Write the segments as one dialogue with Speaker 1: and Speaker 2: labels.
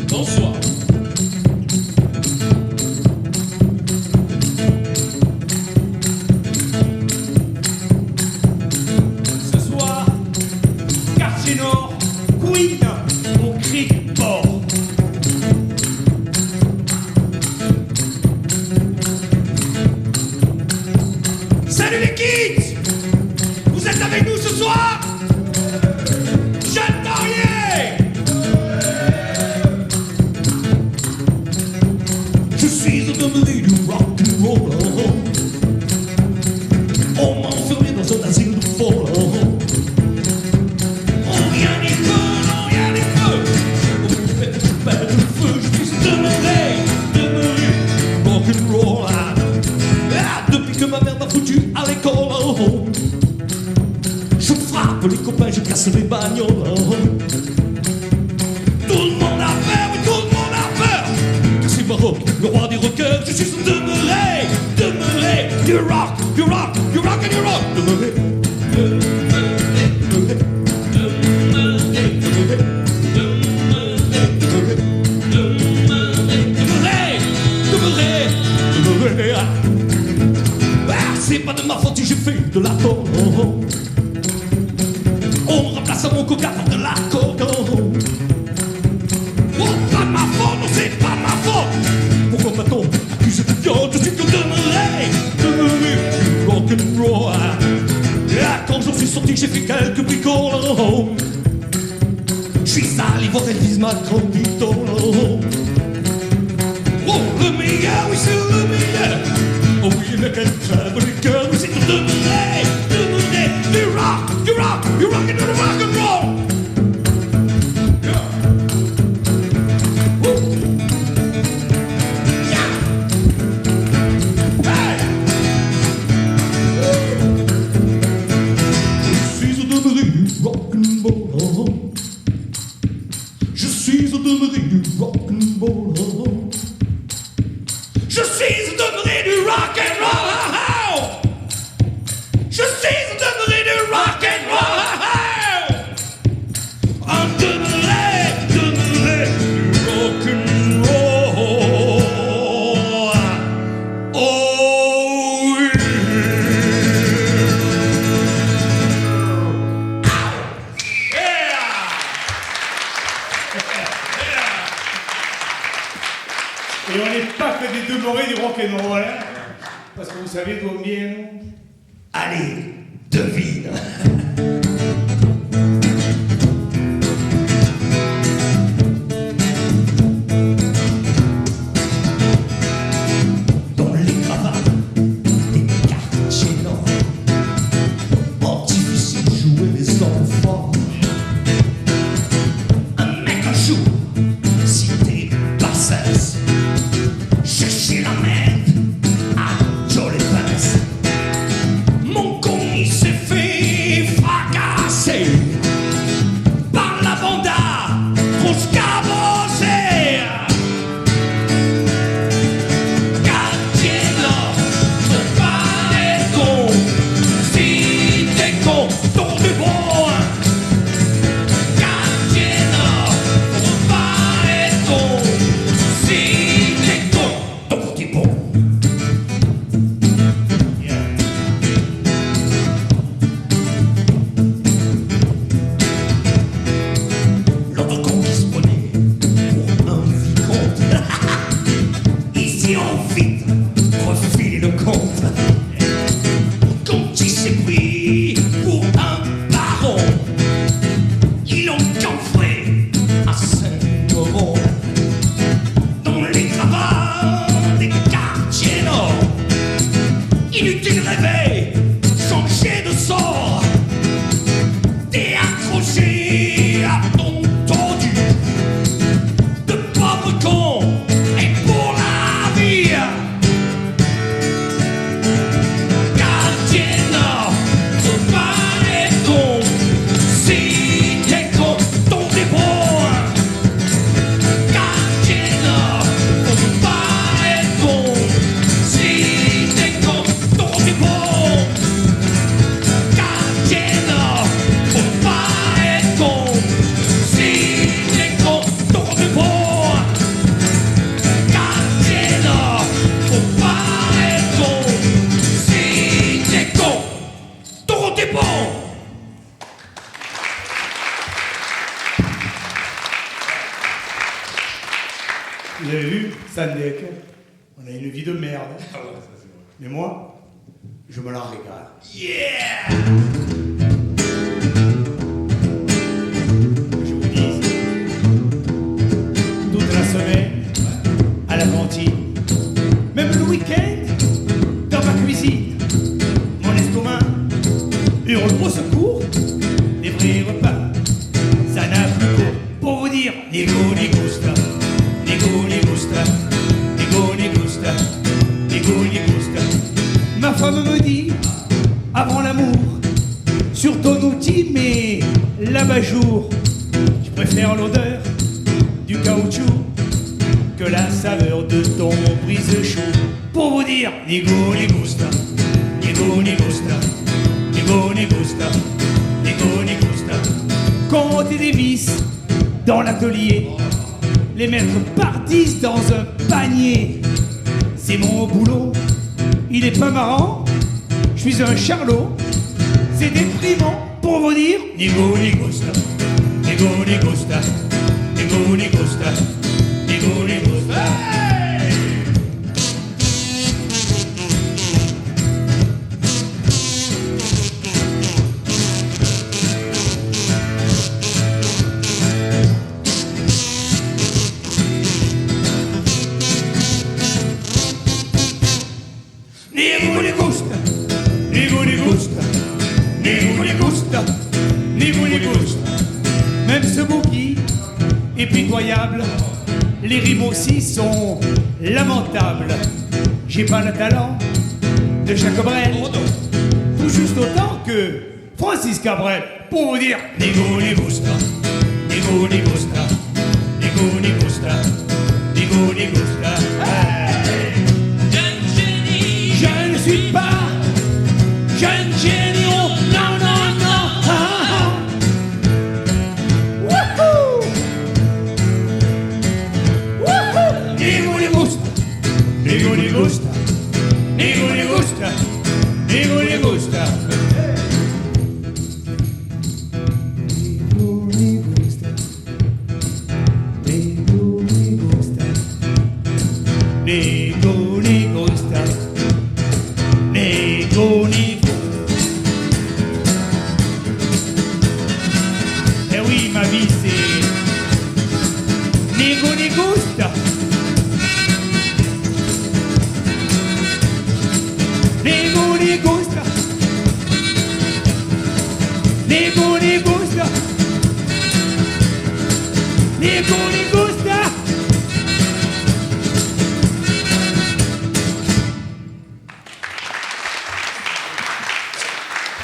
Speaker 1: Bonsoir. Ce soir, quartier nord, Queen, au cric port. Salut les kids! Vous êtes avec nous ce soir? Jeanne Marier! Je suis au demeuré du rock'n'roll. On m'a enfermé dans un asile de folle. Oh, rien n'est feu, non, rien n'est feu. Oh, faites le feu, je suis demeuré, rock'n'roll. Ah, depuis que ma mère m'a foutu à l'école, je frappe les copains, je casse les bagnoles. Tout le monde a peur, oui, tout le monde a peur. C'est Baroque, le roi des rockers. Je suis demeuré, du rock, du rock, du rock and du rock. Demeuré, c'est pas de ma faute si j'ai fait de la coke. On me remplace à mon coca par de la coke. Oh, pas ma faute, non, c'est pas ma faute. Pourquoi m'a-t-on accusé de viol? Je suis que demeuré, du rock'n'roll. Ah, quand je suis sorti, j'ai fait quelques bricoles. Je suis sale, votre Elvis m'a grandi. Oh, le meilleur, oui, c'est le meilleur. Oh oui, il y en a qu'elle crève les cœurs. Mais c'est tout demeuré, du rock, du rock, du rock and du rock and roll. Yeah. Woo. Yeah. Hey. Woo. Je suis au demeuré du rock and roll. Je suis au demeuré du rock and roll. Je suis demeuré du rock and roll. Je suis demeuré du rock and roll. Un demeuré du rock and roll. Oh yeah.
Speaker 2: Et on n'est pas que des demeurés du rock'n'roll, hein, parce que vous savez d'où bien.
Speaker 1: Allez, devine. Dans les cravates des quartiers nord, oh, difficile de jouer les enfants. Un mec un jour, cité Bassès, chercher la merde à Jolie Pince. Mon con il s'est fait fracasser par la banda grosse cabossée. Quartier nord, faut pas être con. Si t'es con, ton du bon. Quartier nord, faut pas être con. Si t'es con, ton du bon. L'autre con qui se prenait pour un vicomte. Ici on vite refiler le compte. Quand il s'est pris pour un baron, ils l'ont coffré à 5 euros. Dans les cravates des quartiers nord, inutile de rêver, changer de sort. T'es accroché à ton tordu de pauvre con et pour la vie. Quartier nord,
Speaker 2: attendez, on a une vie de merde. Mais moi, je me la régale.
Speaker 1: Yeah!
Speaker 2: Je vous dis, toute la semaine, à la cantine, même le week-end, dans ma cuisine, mon estomac hurle au secours, les vrais repas, ça n'a plus cours. Pour vous dire, nigo ni gusta, nigo ni gusta, nigo ni gusta, nigo ni gusta. Ma femme me dit, avant l'amour, sur ton outil, mais l'abat-jour, je préfère l'odeur du caoutchouc que la saveur de ton brise-chou. Pour vous dire, nigo ni gusta, nigo ni gusta, nigo ni gusta, nigo ni gusta. Compter des vis dans l'atelier, les mettre par 10 dans un panier. C'est mon boulot, il est pas marrant, je suis un charlot, c'est déprimant. Pour vous dire, nigo ni gusta, nigo ni gusta, nigo ni gusta, nigo ni gusta. Hey! Nigo ni gusta, nigo ni gusta, nigo ni gusta, nigo ni gusta. Même ce mot qui est pitoyable, les rimes aussi sont lamentables. J'ai pas le talent de Jacques Brel, tout juste autant que Francis Cabrel. Pour vous dire, nigo ni gusta, nigo ni gusta, nigo ni gusta, nigo ni gusta. Hey! Je ne suis pas jeune génie, oh, non, non, non. Ah, ah. Wouhou! Wouhou! Nigo ni gusta, nigo ni gusta, nigo ni gusta, nigo ni gusta. Nigo ni gusta, nigo ni gusta, nigo ni gusta. Nigo ni Eh oui, ma vie c'est Nigo ni gusta. Nigo ni gusta. Nigo ni gusta. Nigo ni gusta.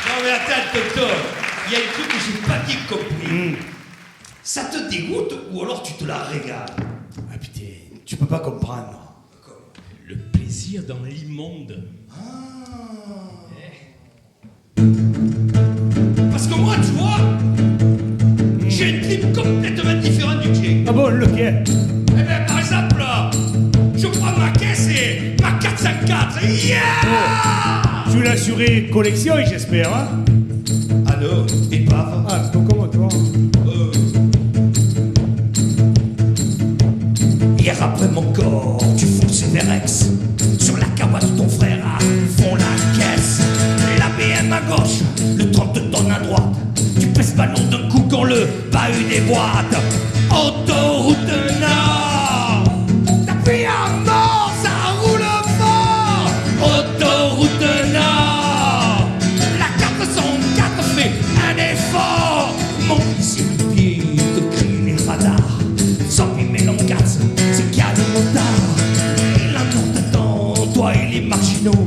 Speaker 1: Non mais attends, docteur, il y a un truc que j'ai pas bien compris. Ça te dégoûte ou alors tu te la régales?
Speaker 2: Ah putain, tu peux pas comprendre.
Speaker 1: Le plaisir dans l'immonde. Parce que moi, tu vois, j'ai une trip complètement différente du tien.
Speaker 2: Ah bon, lequel?
Speaker 1: Eh ben, par exemple, je prends ma caisse et ma 404. Yeah!
Speaker 2: Tu l'as assuré collection, j'espère, hein?
Speaker 1: Ah non, épave.
Speaker 2: Ah, comment toi?
Speaker 1: Hier après mon corps, tu fonces vers Aix. Sur la cabotte, ton frère a fond la caisse. La BM à gauche, le 30 tonnes à droite. Tu pèses ballon d'un coup quand le bahut déboîte. Autoroute Nord, t'appuies à mort, ça roule fort. Autoroute Nord, la 404 fait un effort. Mon policier du pied te crie les radars. Sans pimer l'encasse, c'est qu'il y a le motard. Il en t'attend, toi et les marginaux.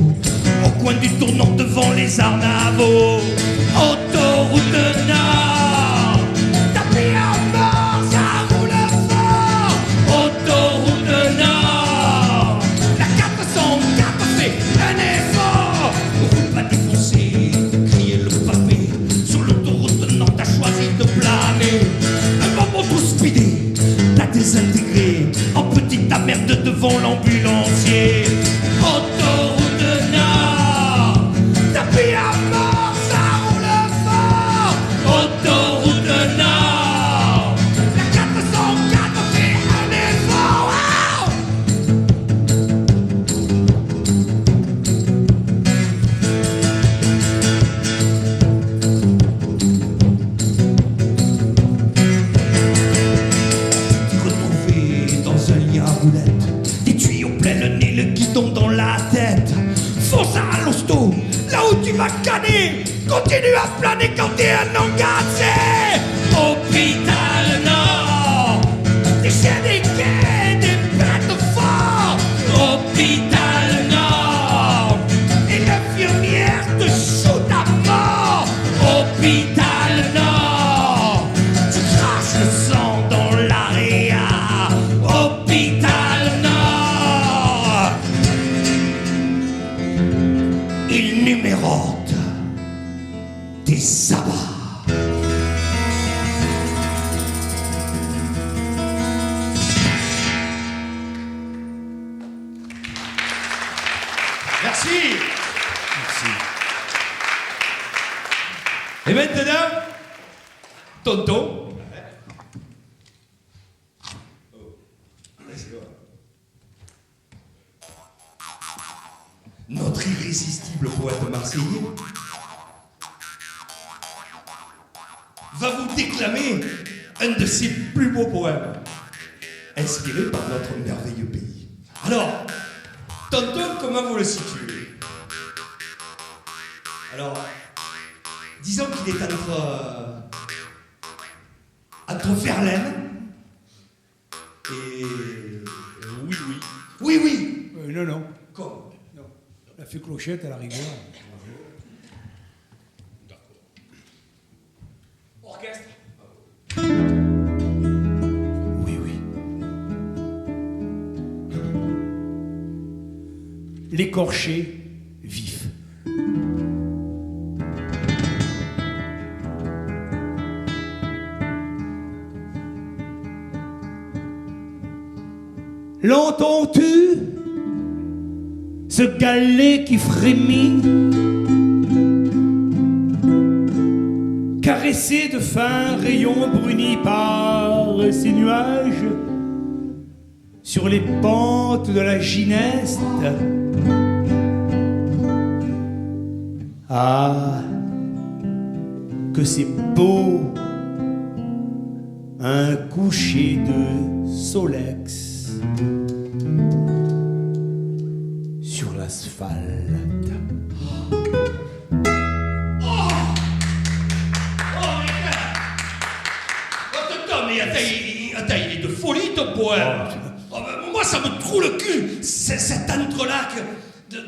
Speaker 1: Au coin du tournant devant les arnavaux. Autoroute Nord, tapis à mort, ça roule fort. Autoroute Nord, la 404 fait un effort. Roule pas défoncé, de crier le pavé. Sur l'autoroute Nord, t'as choisi de planer. Un moment trop speedé, t'as désintégré. En petite ta merde devant l'ambulancier. Autoroute Nord, tapis à mort, ça roule fort. la tête. Fonce à l'hosto, là où tu vas canner. Continue à planer quand t'es un engagé. Hôpital Nord, des chiens, des quais, des bêtes forts. Hôpital Nord, et l'infirmière te shoot à mort. Hôpital Nord, tu craches le sang dans l'area. Hôpital Nord, il numérote tes sabbats. Merci. Merci. Et maintenant, tonton. Notre irrésistible poète marseillais va vous déclamer un de ses plus beaux poèmes, inspiré par notre merveilleux pays. Alors, tonton, comment vous le situez? Alors, disons qu'il est entre Verlaine et... oui, oui. Oui, oui.
Speaker 2: Non, non.
Speaker 1: Comme?
Speaker 2: Non. La fée Clochette à la rigueur.
Speaker 1: Orchestre?
Speaker 2: Oui, oui. L'écorché vif. L'entends-tu, ce galet qui frémit, caressé de fins rayons brunis par ces nuages, sur les pentes de la Gineste? Ah, que c'est beau, un coucher de Solex sur l'asphalte.
Speaker 1: Mais attends, il est de folie ton poème. Oh, moi, ça me troue le cul, cet entrelac de...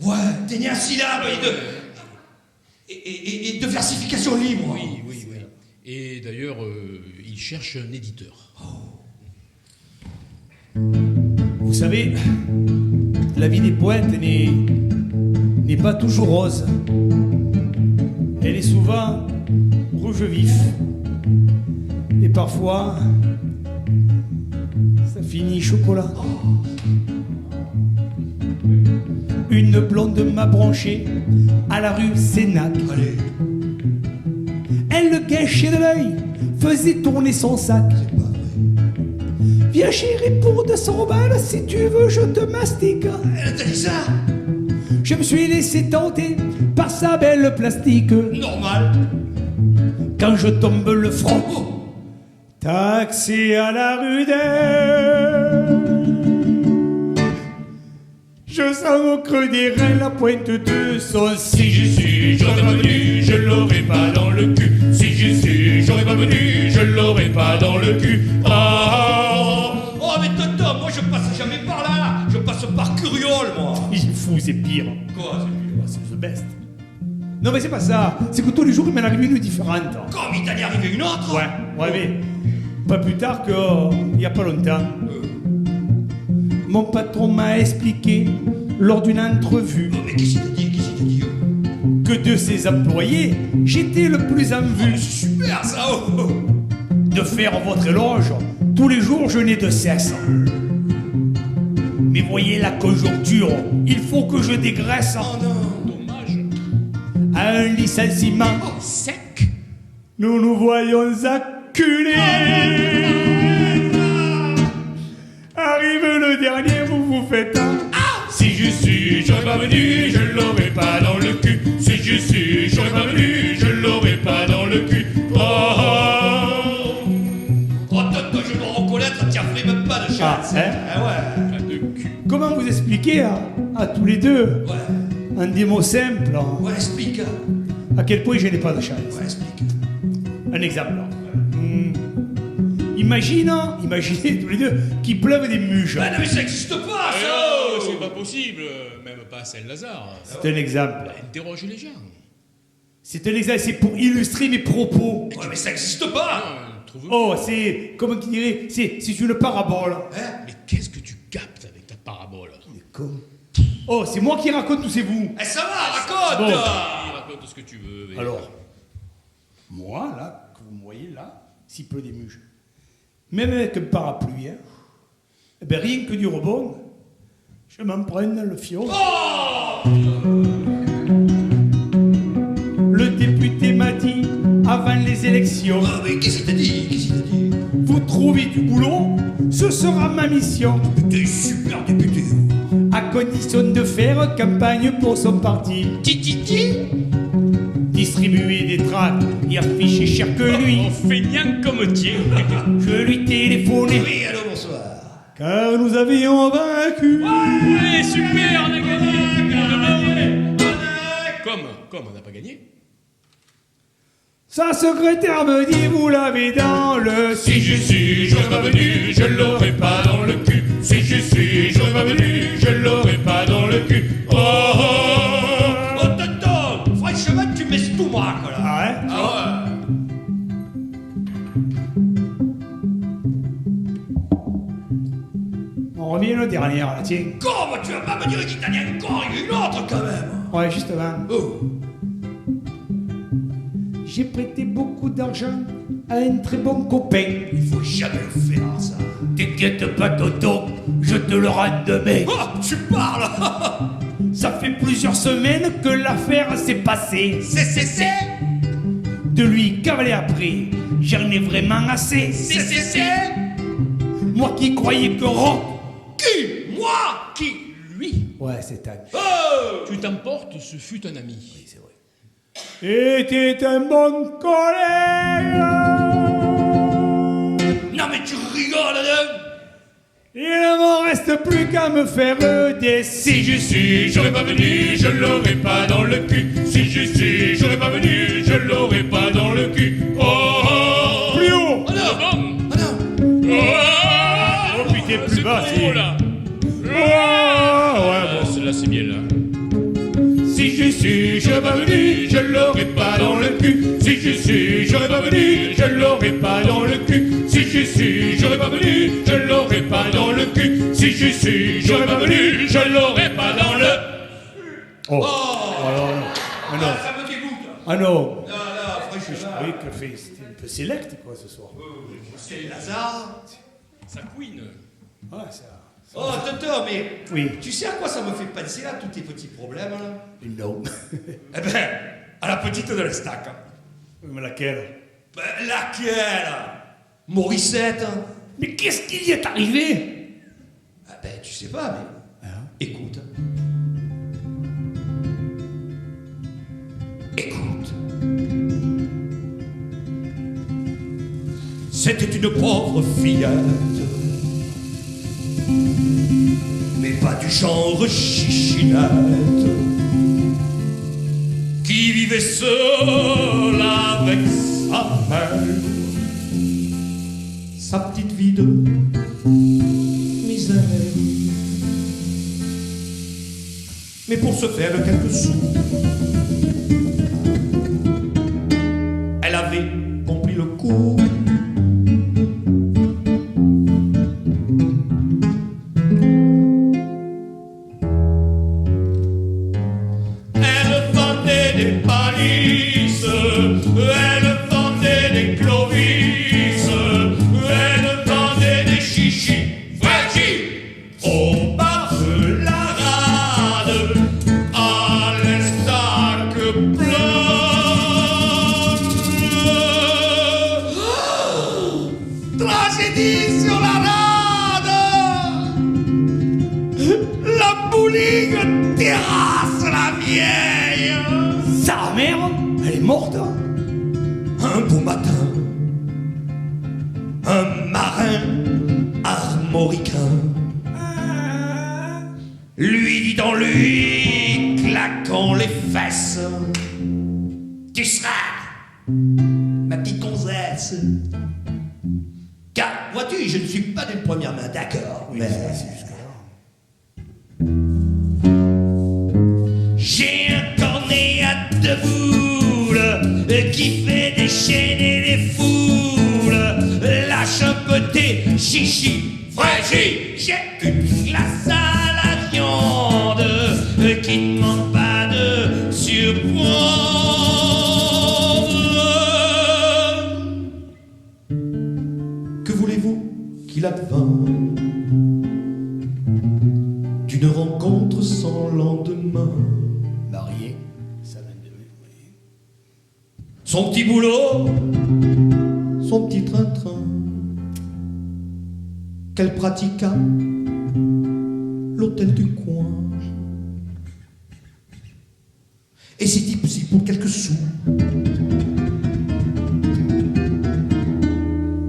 Speaker 1: Ouais, d'énéasyllabes et de versification libre.
Speaker 3: Oui, oui, oui. Et d'ailleurs, il cherche un éditeur.
Speaker 2: Vous savez, la vie des poètes n'est pas toujours rose. Elle est souvent rouge vif. Et parfois, ça finit chocolat. Une blonde m'a branché à la rue Sénac.
Speaker 1: Allez.
Speaker 2: Elle le gâchait de l'œil, faisait tourner son sac. Viens chérie pour 200 balles, si tu veux je te mastique.
Speaker 1: Elle t'a dit ça?
Speaker 2: Je me suis laissé tenter par sa belle plastique.
Speaker 1: Normal.
Speaker 2: Quand je tombe le front, taxi à la rudelle, je sens au creux des reins la pointe de son. Si je suis, j'aurais pas venu, je l'aurais pas dans le cul. Si je suis, j'aurais pas venu, je l'aurais pas dans le cul.
Speaker 1: Oh, mais tonton, moi je passe jamais par là. Je passe par Curiole, moi.
Speaker 2: Il est fou, c'est pire.
Speaker 1: Quoi, c'est pire?
Speaker 2: C'est the best. Non mais c'est pas ça, c'est que tous les jours il m'en arrive une différente.
Speaker 1: Comme il t'en est arrivé une autre?
Speaker 2: Ouais, mais pas plus tard qu'il y a pas longtemps. Mon patron m'a expliqué lors d'une entrevue
Speaker 1: Oh, mais qu'est-ce qu'il t'a dit?
Speaker 2: que de ses employés, j'étais le plus en
Speaker 1: Oh, mais
Speaker 2: vue.
Speaker 1: c'est super ça, oh.
Speaker 2: De faire votre éloge, tous les jours je n'ai de cesse. Mais voyez la conjoncture, il faut que je dégraisse.
Speaker 1: Oh non.
Speaker 3: Dommage.
Speaker 2: À un licenciement,
Speaker 1: Oh, sec.
Speaker 2: nous nous voyons acculés. Arrive le dernier, vous vous faites un. Si je suis, j'aurais pas venu, je l'aurais pas dans le cul. Si je suis, j'aurais pas venu, je l'aurais pas dans le cul. Oh,
Speaker 1: Oh, tonton, je dois reconnaître, tu as fait me
Speaker 2: Ah, hein?
Speaker 1: Ah ouais.
Speaker 3: Pas de cul.
Speaker 2: Comment vous expliquer à tous les deux,
Speaker 1: Ouais.
Speaker 2: en des mots simples,
Speaker 1: Ouais, explique.
Speaker 2: à quel point je n'ai pas de chance?
Speaker 1: Ouais, explique.
Speaker 2: Un exemple. Imaginez tous les deux qu'il pleuve des muges.
Speaker 1: Ah non, mais ça n'existe pas, ça.
Speaker 3: Oh, c'est pas possible, même pas à Saint-Lazare.
Speaker 2: C'est un exemple.
Speaker 3: Interroge les gens.
Speaker 2: C'est un exemple, c'est pour illustrer mes propos.
Speaker 1: Ouais, mais ça n'existe pas.
Speaker 3: Trouve.
Speaker 2: Oh, c'est, comment tu dirais, c'est une parabole.
Speaker 1: Hein?
Speaker 3: Mais qu'est-ce que tu captes avec ta parabole?
Speaker 2: Oh, c'est moi qui raconte ou c'est vous?
Speaker 1: Eh, ça va, raconte.
Speaker 2: Bon.
Speaker 3: Raconte ce que tu veux. mais-
Speaker 2: Alors, moi, là, que vous me voyez là, s'il pleut des muges, même avec un parapluie, hein, eh ben, rien que du rebond, je m'en prends dans le fion. Le député m'a dit, avant les élections,
Speaker 1: Oh, mais qu'est-ce qu'il t'a dit? Qu'est-ce qu'il t'a dit?
Speaker 2: vous trouvez du boulot, ce sera ma mission,
Speaker 1: T'es super député.
Speaker 2: à condition de faire campagne pour son parti. Distribuer des tracts et afficher cher que lui.
Speaker 3: On fait rien comme tien.
Speaker 2: Je lui téléphonais,
Speaker 1: Oui, allô, bonsoir.
Speaker 2: car nous avions vaincu.
Speaker 3: Ouais, super, on a gagné. Comme on n'a pas gagné.
Speaker 2: Sa secrétaire me dit, vous l'avez dans le...
Speaker 3: Si j'y suis, j'aurais pas venu, je l'aurais pas dans le cul. Si j'y suis, j'aurais pas venu, je l'aurais pas dans le cul. Oh, oh,
Speaker 1: Oh, tonton, franchement, tu m'estomaques, là.
Speaker 2: Ah ouais?
Speaker 1: Ah ouais.
Speaker 2: On revient au dernier, là, tiens.
Speaker 1: Comment tu vas pas me dire qu'il t'en y a encore une autre, quand même?
Speaker 2: Ouais, justement.
Speaker 1: Oh.
Speaker 2: J'ai prêté beaucoup d'argent à un très bon copain.
Speaker 1: Il faut jamais le faire, ça.
Speaker 2: T'inquiète pas, Toto, je te le rends demain.
Speaker 1: Oh, tu parles.
Speaker 2: Ça fait plusieurs semaines que l'affaire s'est passée.
Speaker 1: C'est.
Speaker 2: De lui cavaler après, j'en ai vraiment assez.
Speaker 1: C'est.
Speaker 2: Moi qui croyais que rock...
Speaker 1: Qui? Moi? Qui?
Speaker 3: lui.
Speaker 2: Ouais, c'est un...
Speaker 1: Oh.
Speaker 3: Tu t'emportes, ce fut un ami.
Speaker 2: Oui, c'est vrai. Était un bon collègue.
Speaker 1: Non, mais tu rigoles, là.
Speaker 2: Il ne m'en reste plus qu'à me faire des...
Speaker 3: Si j'y suis, j'aurais pas venu, je l'aurais pas dans le cul. Si j'y suis, j'aurais pas venu, je l'aurais pas dans le cul. Oh, oh,
Speaker 2: Plus haut.
Speaker 1: Oh non.
Speaker 3: bon.
Speaker 1: Oh non.
Speaker 3: Oh,
Speaker 2: Oh, putain, plus bas,
Speaker 3: c'est trop,
Speaker 2: c'est-
Speaker 3: là.
Speaker 2: ouais, bon.
Speaker 3: Celle-là, c'est bien, là.
Speaker 2: Si j'y suis, j'aurais pas venu, je l'aurais pas dans le cul. Si j'y suis, j'aurais pas venu, je l'aurais pas dans le cul. Si j'y suis, j'aurais pas venu, je l'aurais pas dans le cul. Si j'y suis, j'aurais pas venu, je l'aurais pas dans le... Oh. Ah non.
Speaker 1: Ça me dégoûte.
Speaker 2: Ah non.
Speaker 1: Non, franchement.
Speaker 2: Je croyais que c'était un peu select, quoi, ce soir.
Speaker 1: C'est Lazare.
Speaker 3: Ça couine.
Speaker 2: Ah, ça...
Speaker 1: Oh, tonton, mais.
Speaker 2: Oui.
Speaker 1: Tu sais à quoi ça me fait penser, là, tous tes petits problèmes, là?
Speaker 2: Non.
Speaker 1: Eh ben, à la petite de l'estac.
Speaker 2: Mais laquelle?
Speaker 1: Ben, laquelle? Morissette.
Speaker 2: Mais qu'est-ce qui y est arrivé?
Speaker 1: Ah ben, tu sais pas, mais. Écoute. Écoute. C'était une pauvre fillette, mais pas du genre chichinette, qui vivait seule avec sa mère, sa petite vie de misère. Mais pour se faire quelques sous, elle avait compris le coup. Elle vendait des palisses, elle vendait des clovis, elle vendait des chichis fraîchis au bar de la rade, à l'estac plein. Tragédie sur la rade, la bouline terrasse la vieille.
Speaker 2: Sa mère, elle est morte.
Speaker 1: Un beau matin, un marin armoricain portoricain lui dit en lui, claquant les fesses, tu seras ma petite gonzesse. Car, vois-tu, je ne suis pas d'une première main, d'accord, mais... J'ai un cornet à deux boules qui fait déchaîner les foules. Lâche un peu tes chichis, fraîchis. J'ai une glace à la viande qui ne manque pas de surprendre. Que voulez-vous qu'il advint d'une rencontre sans lendemain?
Speaker 2: Marié, ça va de oui.
Speaker 1: Son petit boulot, son petit train-train, qu'elle pratiqua l'hôtel du coin. Et si tipsy pour quelques sous,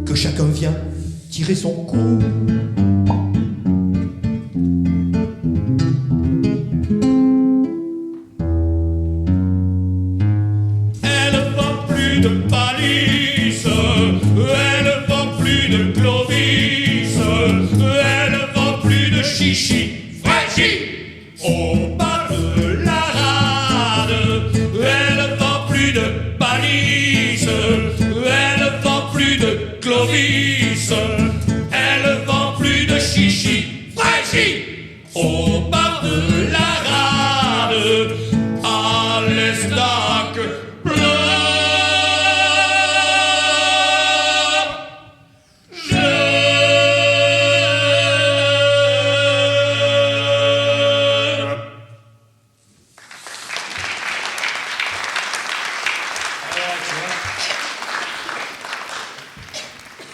Speaker 1: que chacun vient tirer son coup.
Speaker 3: De Palice, elle vend plus de Clovis, elle vend plus de chichi, fraîchis, au bar de la rade, elle vend plus de Palice, elle vend plus de Clovis, elle vend plus de chichi, fraîchis, au bar de la rade, à l'Estac.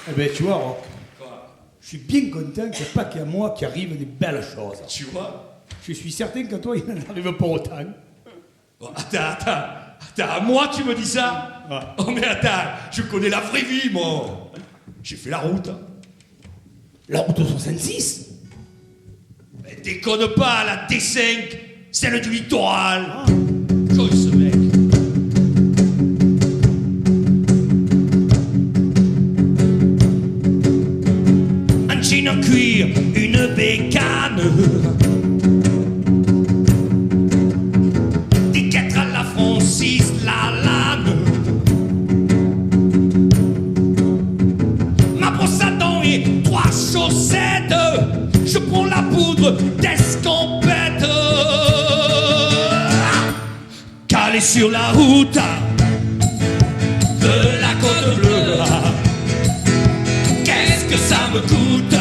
Speaker 2: Eh ben, tu vois, Rock, je suis bien content qu'il n'y ait pas qu'à moi qui arrive des belles choses.
Speaker 1: Tu vois?
Speaker 2: Je suis certain que toi, il n'en arrive pas autant.
Speaker 1: Oh, attends, à moi tu me dis ça?
Speaker 2: Ouais.
Speaker 1: Oh mais attends, je connais la vraie vie, moi. J'ai fait la route.
Speaker 2: La route 66?
Speaker 1: Mais déconne pas, la D5, celle du littoral. Joyeux ce mec. Un jean en cuir, une bécane, des guêtres à la Francis Lalanne, ma brosse à dents et 3 chaussettes, je prends la poudre d'escampette, calé sur la route de la Côte Bleue. Qu'est-ce que ça me coûte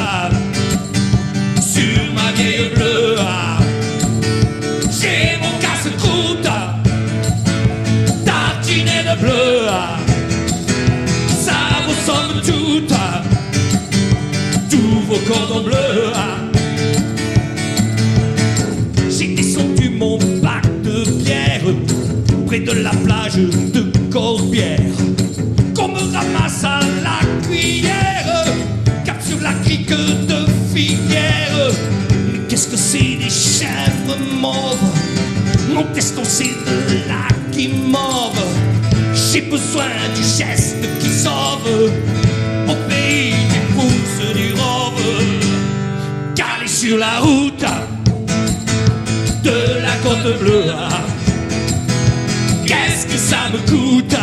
Speaker 1: sur ma vieille bleue? J'ai mon casse-croûte tartiné de bleu, ça vous somme toutes, tous vos cordons bleus. J'ai descendu mon bac de bière près de la plage de Corbière, qu'on me ramasse à la cuillère, cap sur la crique de Filière. Mais qu'est-ce que c'est des chèvres mauves? Mon teston c'est de la guimauve. J'ai besoin du geste qui sauve au pays des pousses du rove, calé sur la route de la Côte Bleue. Qu'est-ce que ça me coûte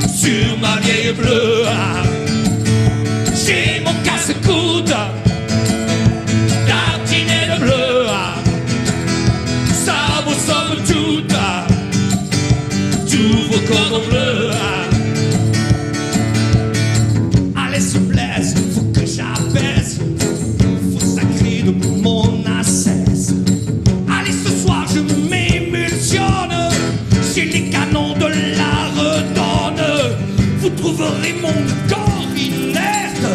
Speaker 1: sur ma vieille bleue? J'ai mon casse-coude tartiné de bleu, ça vous somme toutes, tous vos cordons bleus. Allez souplesse, faut que j'abaisse, faut sacrer de mon assesse. Allez ce soir je m'émulsionne chez les canons de la Redonne. Vous trouverez mon corps inerte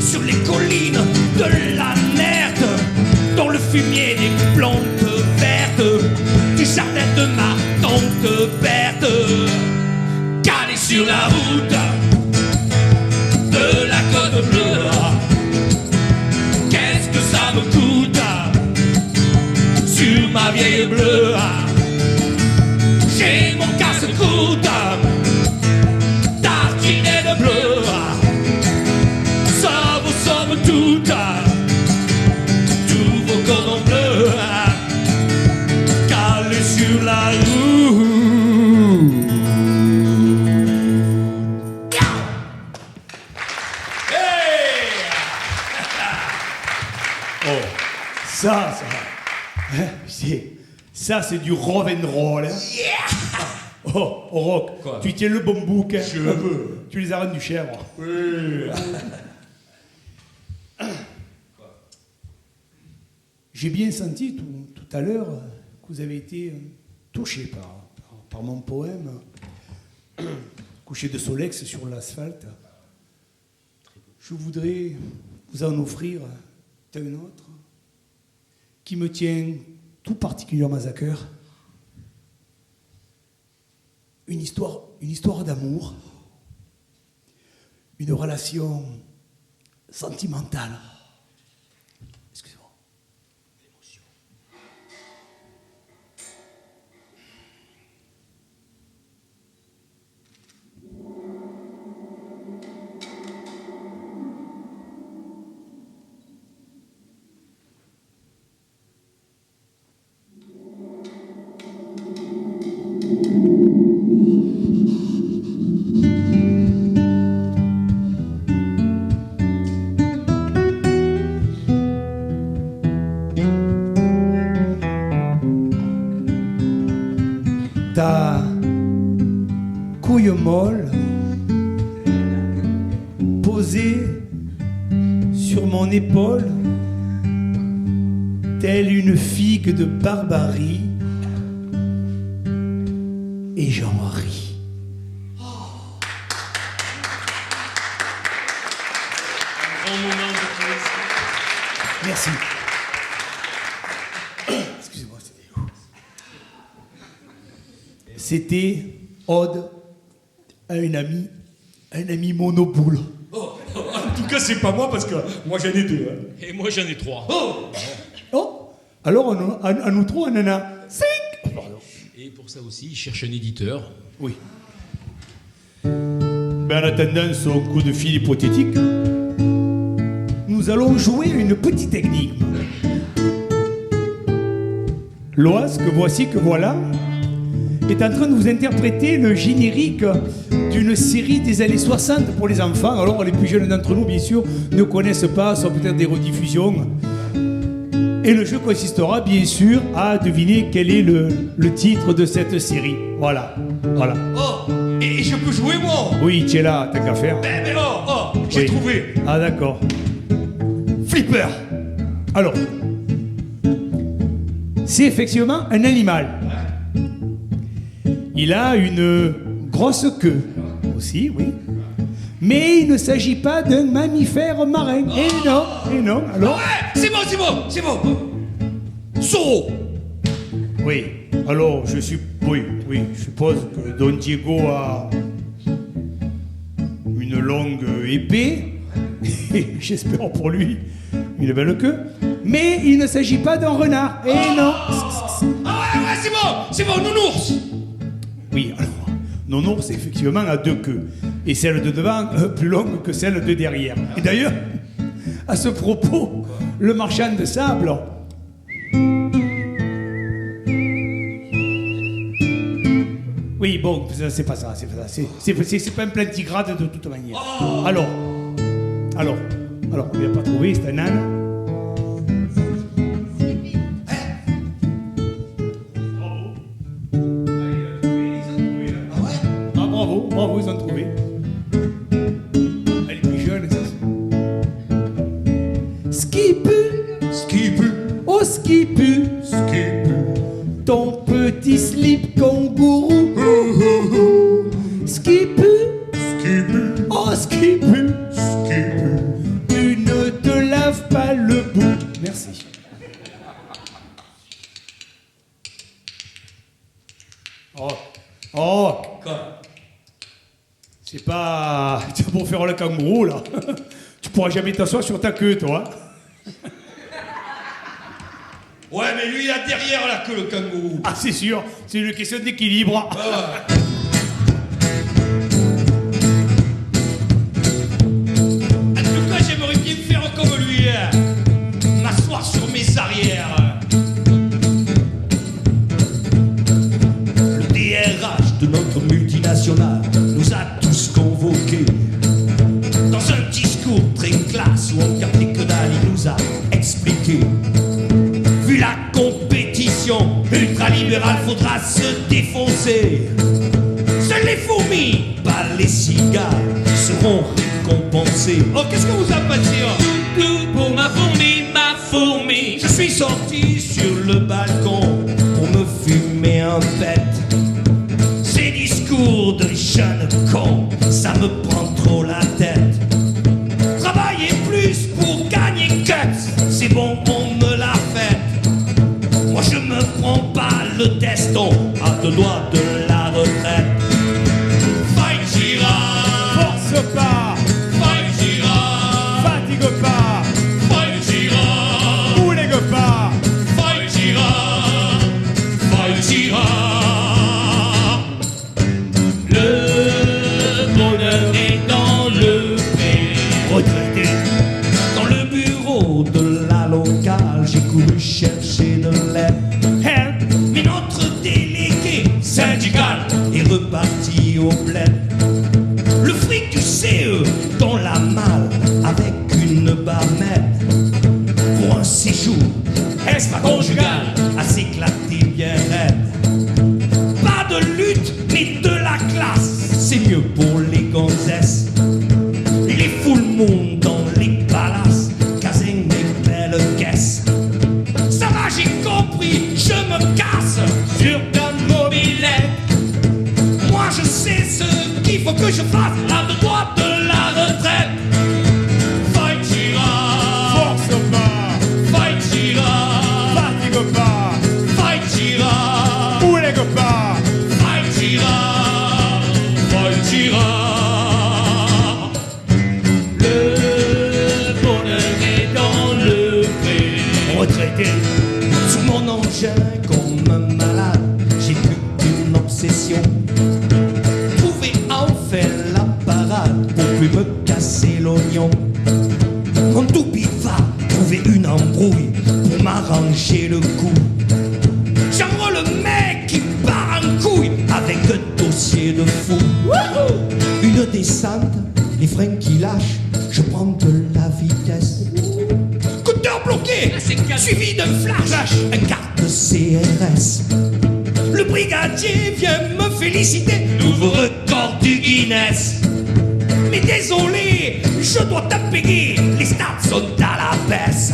Speaker 1: sur les collines de la Nerde, dans le fumier des plantes vertes du jardin de ma tante Berthe, calé sur la route de la Côte Bleue. vieille bleue. J'ai mon casse-croûte, tartinette bleue. Ça vous sauve toutes, tous vos cordons bleus, calés sur la route.
Speaker 2: Ça, c'est du rock'n'roll. Hein. Oh, Rock,
Speaker 1: quoi?
Speaker 2: Tu tiens le bon bouc. Hein.
Speaker 1: Je veux.
Speaker 2: Tu les as rendus chers.
Speaker 1: Oui.
Speaker 2: J'ai bien senti tout à l'heure que vous avez été touché par mon poème. Coucher de solex sur l'asphalte. Je voudrais vous en offrir un autre qui me tient tout particulièrement à cœur. Une histoire d'amour, une relation sentimentale. Excusez-moi. L'émotion. Ta couille molle posée sur mon épaule, telle une figue de barbarie, et j'en ris.
Speaker 3: Grand moment de poésie.
Speaker 2: Merci. Excusez-moi, c'était ode à un ami monoboule.
Speaker 1: En tout cas, c'est pas moi parce que moi j'en ai deux. Hein.
Speaker 3: Et moi j'en ai 3.
Speaker 2: Oh, alors à nous trois, on en a 5.
Speaker 3: Et pour ça aussi, il cherche un éditeur.
Speaker 2: Oui. Ben, en attendant son coup de fil hypothétique, nous allons jouer une petite énigme. Loas, que voici, que voilà, est en train de vous interpréter le générique d'une série des années 60 pour les enfants. Alors, les plus jeunes d'entre nous, bien sûr, ne connaissent pas, soit peut-être des rediffusions. Et le jeu consistera, bien sûr, à deviner quel est le titre de cette série. Voilà.
Speaker 1: Oh, et je peux jouer moi?
Speaker 2: Oui, tu es là, t'as qu'à faire.
Speaker 1: Mais j'ai
Speaker 2: Oui.
Speaker 1: trouvé.
Speaker 2: Ah, d'accord. Flipper. Alors, c'est effectivement un animal. Il a une grosse queue aussi, oui. Mais il ne s'agit pas d'un mammifère marin. Et non, alors...
Speaker 1: Ouais, c'est bon. Zorro.
Speaker 2: Oui, alors je suppose que Don Diego a une longue épée, et j'espère pour lui une belle queue, mais il ne s'agit pas d'un renard. Et non.
Speaker 1: Ah ouais, c'est bon, nounours.
Speaker 2: Oui, alors, Nounours, effectivement, a deux queues. Et celle de devant, plus longue que celle de derrière. Et d'ailleurs, à ce propos, le marchand de sable... Oui, bon, c'est pas ça. C'est pas un plantigrade de toute manière. Alors, on ne l'a pas trouvé, c'est un âne. Bravo, ils ont trouvé. Elle est plus jeune, ça. Skip, oh skip, ton petit slip kangourou. Skip, oh skip, tu ne te laves pas le bout. Merci. Oh.
Speaker 1: Quoi?
Speaker 2: C'est pas pour faire le kangourou, là. Tu pourras jamais t'asseoir sur ta queue, toi.
Speaker 1: Ouais, mais lui, il a derrière là que le kangourou.
Speaker 2: Ah, c'est sûr, c'est une question d'équilibre.
Speaker 1: Ouais. En tout cas, j'aimerais bien faire comme lui, hein. M'asseoir sur mes arrières. Le DRH de notre multinationale nous a tous convoqués dans un discours très classe où on captait que dalle, il nous a expliqué. Vu la compétition ultralibérale, faudra se défoncer. Seules les fourmis, pas les cigales, seront récompensées. Oh, qu'est-ce que vous en pensez?
Speaker 3: Tout pour ma fourmi.
Speaker 1: Je suis sorti sur le balcon pour me fumer un pet. Ces discours de jeunes cons, ça me prend trop la tête. Travailler plus pour gagner cuts, c'est bon, on me l'a fait. Moi je me prends pas le teston, à 2 doigts de la retraite.
Speaker 3: Fight Girard,
Speaker 2: Force pas,
Speaker 3: Fight Girard,
Speaker 2: fatigue pas,
Speaker 3: Fight Girard,
Speaker 2: boulegue pas.
Speaker 3: Fight Girard, Fight Girard. Le bonheur est dans le pré.
Speaker 1: Retraité dans le bureau de la locale, j'ai couru chercher de l'aide.
Speaker 2: Help,
Speaker 1: Mais notre délégué syndical est reparti au bled. Le fric du CE dans la malle avec une barmette pour un séjour extra-conjugal à s'éclater bien raide. Pas de lutte mais de la classe, c'est mieux pour les gonzesses. Les full moon dans les palaces, caser mes belles caisses. Ça va, j'ai compris, je me casse sur ta mobilette. Moi je sais ce qu'il faut que je fasse à 2 doigts de la retraite.
Speaker 3: Fight Girard,
Speaker 2: force pas,
Speaker 3: Fight Girard,
Speaker 2: fatigue pas,
Speaker 3: Fight Girard,
Speaker 2: boulegue pas.
Speaker 3: Fight Girard, Fight Girard. Le bonheur est dans le pré.
Speaker 1: Retraité sur mon engin comme un malade, j'ai plus qu'une obsession. Trouver enfin la parade pour plus me casser l'oignon. Mon toupie va trouver une embrouille pour m'arranger le coup. J'envoie le mec qui part en couille avec un dossier de fou. Une descente, les freins qui lâchent, je prends de la vitesse. Cutter bloqué, suivi d'un flash, un carte CRS. Le brigadier vient me féliciter, nouveau record du Guinness. Mais désolé, je dois te payer, les stats sont à la baisse.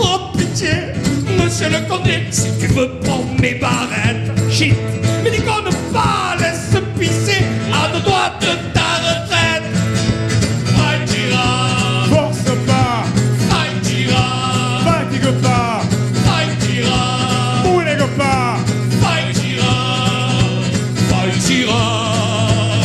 Speaker 1: Oh pitié, monsieur le condé, si tu veux prendre mes barrettes. Shit, mais déconne pas, laisse pisser à 2 doigts de ta retraite.
Speaker 3: Fight Girard,
Speaker 2: Force pas,
Speaker 3: Fight Girard,
Speaker 2: fatigue pas,
Speaker 3: Fight Girard,
Speaker 2: boulegue pas.
Speaker 3: Fight Girard, Fight Girard,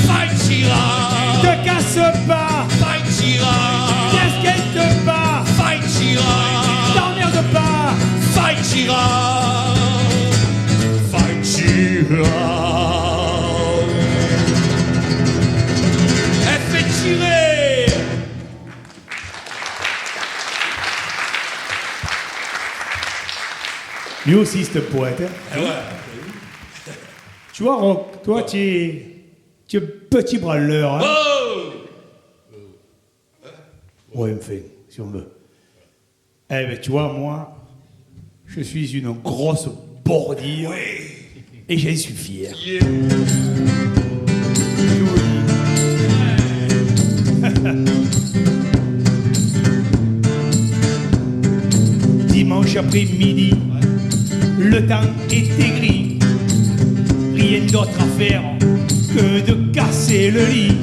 Speaker 3: Fight Girard,
Speaker 2: Te casse pas,
Speaker 3: Fight Girard,
Speaker 2: casquette pas,
Speaker 3: Fight Girard,
Speaker 2: t'emmerde pas.
Speaker 3: Fight Girard, Fight Girard.
Speaker 1: Elle fait tirer.
Speaker 2: Lui aussi, c'est un poète. Hein.
Speaker 1: Eh ouais.
Speaker 2: Tu vois, Rock, toi, tu es un petit branleur. Hein.
Speaker 1: Oh.
Speaker 2: Ouais, enfin, si on veut. Eh ben, tu vois, moi, je suis une grosse bordure. Et j'en suis fier.
Speaker 1: Yeah.
Speaker 2: Je vous le dis. Dimanche après-midi, le temps était gris. Rien d'autre à faire que de casser le lit.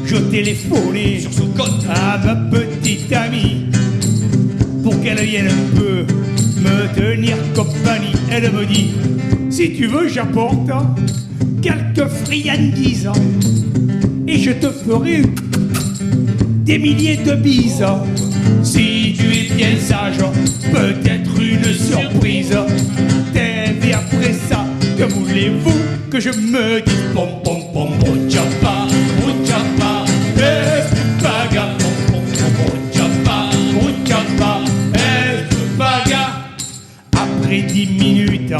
Speaker 2: Je téléphonais
Speaker 1: Sur son côte.
Speaker 2: à ma petite amie pour qu'elle vienne un peu me tenir compagnie. Elle me dit, si tu veux, j'apporte quelques friandises et je te ferai des milliers de bises. Si tu es bien message, peut-être une surprise. Et après ça, que voulez-vous que je me dise? Pom pom pom, Rujapa, Rujapa, Espaga, pom pom pom, Rujapa, Rujapa, Espaga. Après 10 minutes